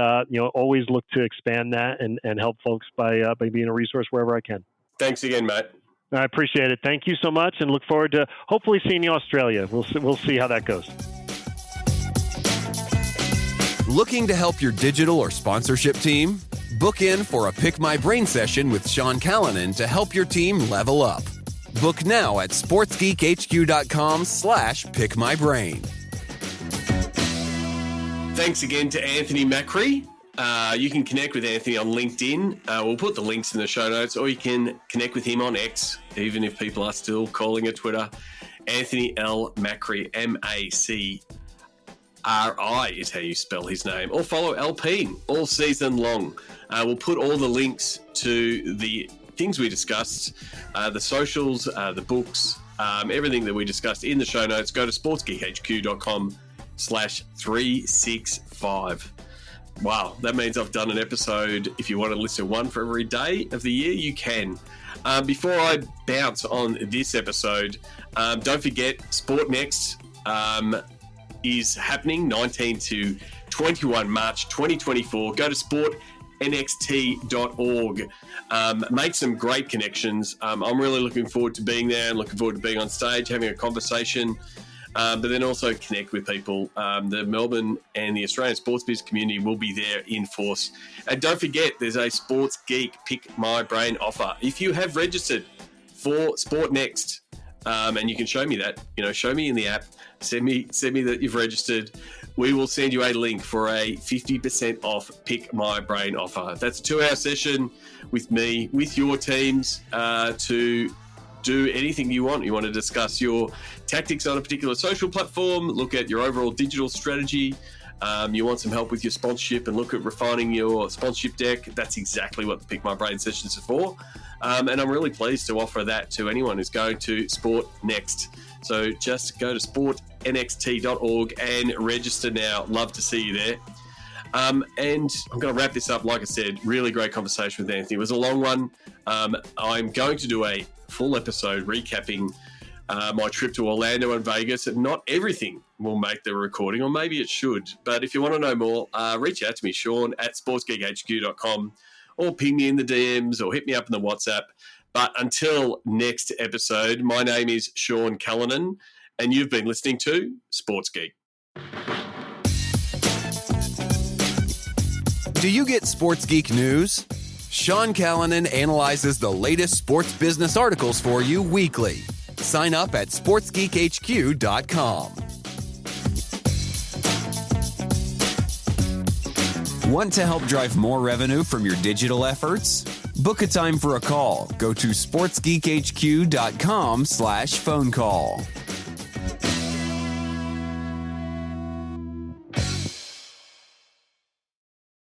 always look to expand that and help folks by being a resource wherever I can. Thanks again, mate. I appreciate it. Thank you so much, and look forward to hopefully seeing you in Australia. We'll see how that goes. Looking to help your digital or sponsorship team? Book in for a Pick My Brain session with Sean Callanan to help your team level up. Book now at sportsgeekhq.com/pickmybrain. Thanks again to Anthony Macri. You can connect with Anthony on LinkedIn. We'll put the links in the show notes, or you can connect with him on X, even if people are still calling it Twitter. Anthony L. Macri, MACRI is how you spell his name. Or follow Alpine all season long. We'll put all the links to the things we discussed, the socials, the books, everything that we discussed in the show notes. Go to sportsgeekhq.com/365. Wow, that means I've done an episode. If you want to listen to one for every day of the year, you can. Before I bounce on this episode, don't forget Sport Next is happening 19 to 21 March 2024. Go to sportnxt.org. Make some great connections. I'm really looking forward to being there and looking forward to being on stage, having a conversation, but then also connect with people. The Melbourne and the Australian sports biz community will be there in force. And don't forget, there's a Sports Geek Pick My Brain offer. If you have registered for Sport Next, and you can show me that. Show me in the app. Send me that you've registered. We will send you a link for a 50% off Pick My Brain offer. That's a 2-hour session with me, with your teams, to do anything you want. You want to discuss your tactics on a particular social platform, look at your overall digital strategy. You want some help with your sponsorship and look at refining your sponsorship deck. That's exactly what the Pick My Brain sessions are for. And I'm really pleased to offer that to anyone who's going to Sport Next. So just go to sportnxt.org and register now. Love to see you there. And I'm going to wrap this up. Like I said, really great conversation with Anthony. It was a long one. I'm going to do a full episode recapping my trip to Orlando and Vegas, and not everything will make the recording, or maybe it should. But if you want to know more, reach out to me, Sean at sportsgeekhq.com, or ping me in the DMs or hit me up in the WhatsApp. But until next episode, my name is Sean Callanan, and you've been listening to Sports Geek. Do you get Sports Geek news? Sean Callanan analyzes the latest sports business articles for you weekly. Sign up at sportsgeekhq.com. Want to help drive more revenue from your digital efforts? Book a time for a call. Go to sportsgeekhq.com/phone call.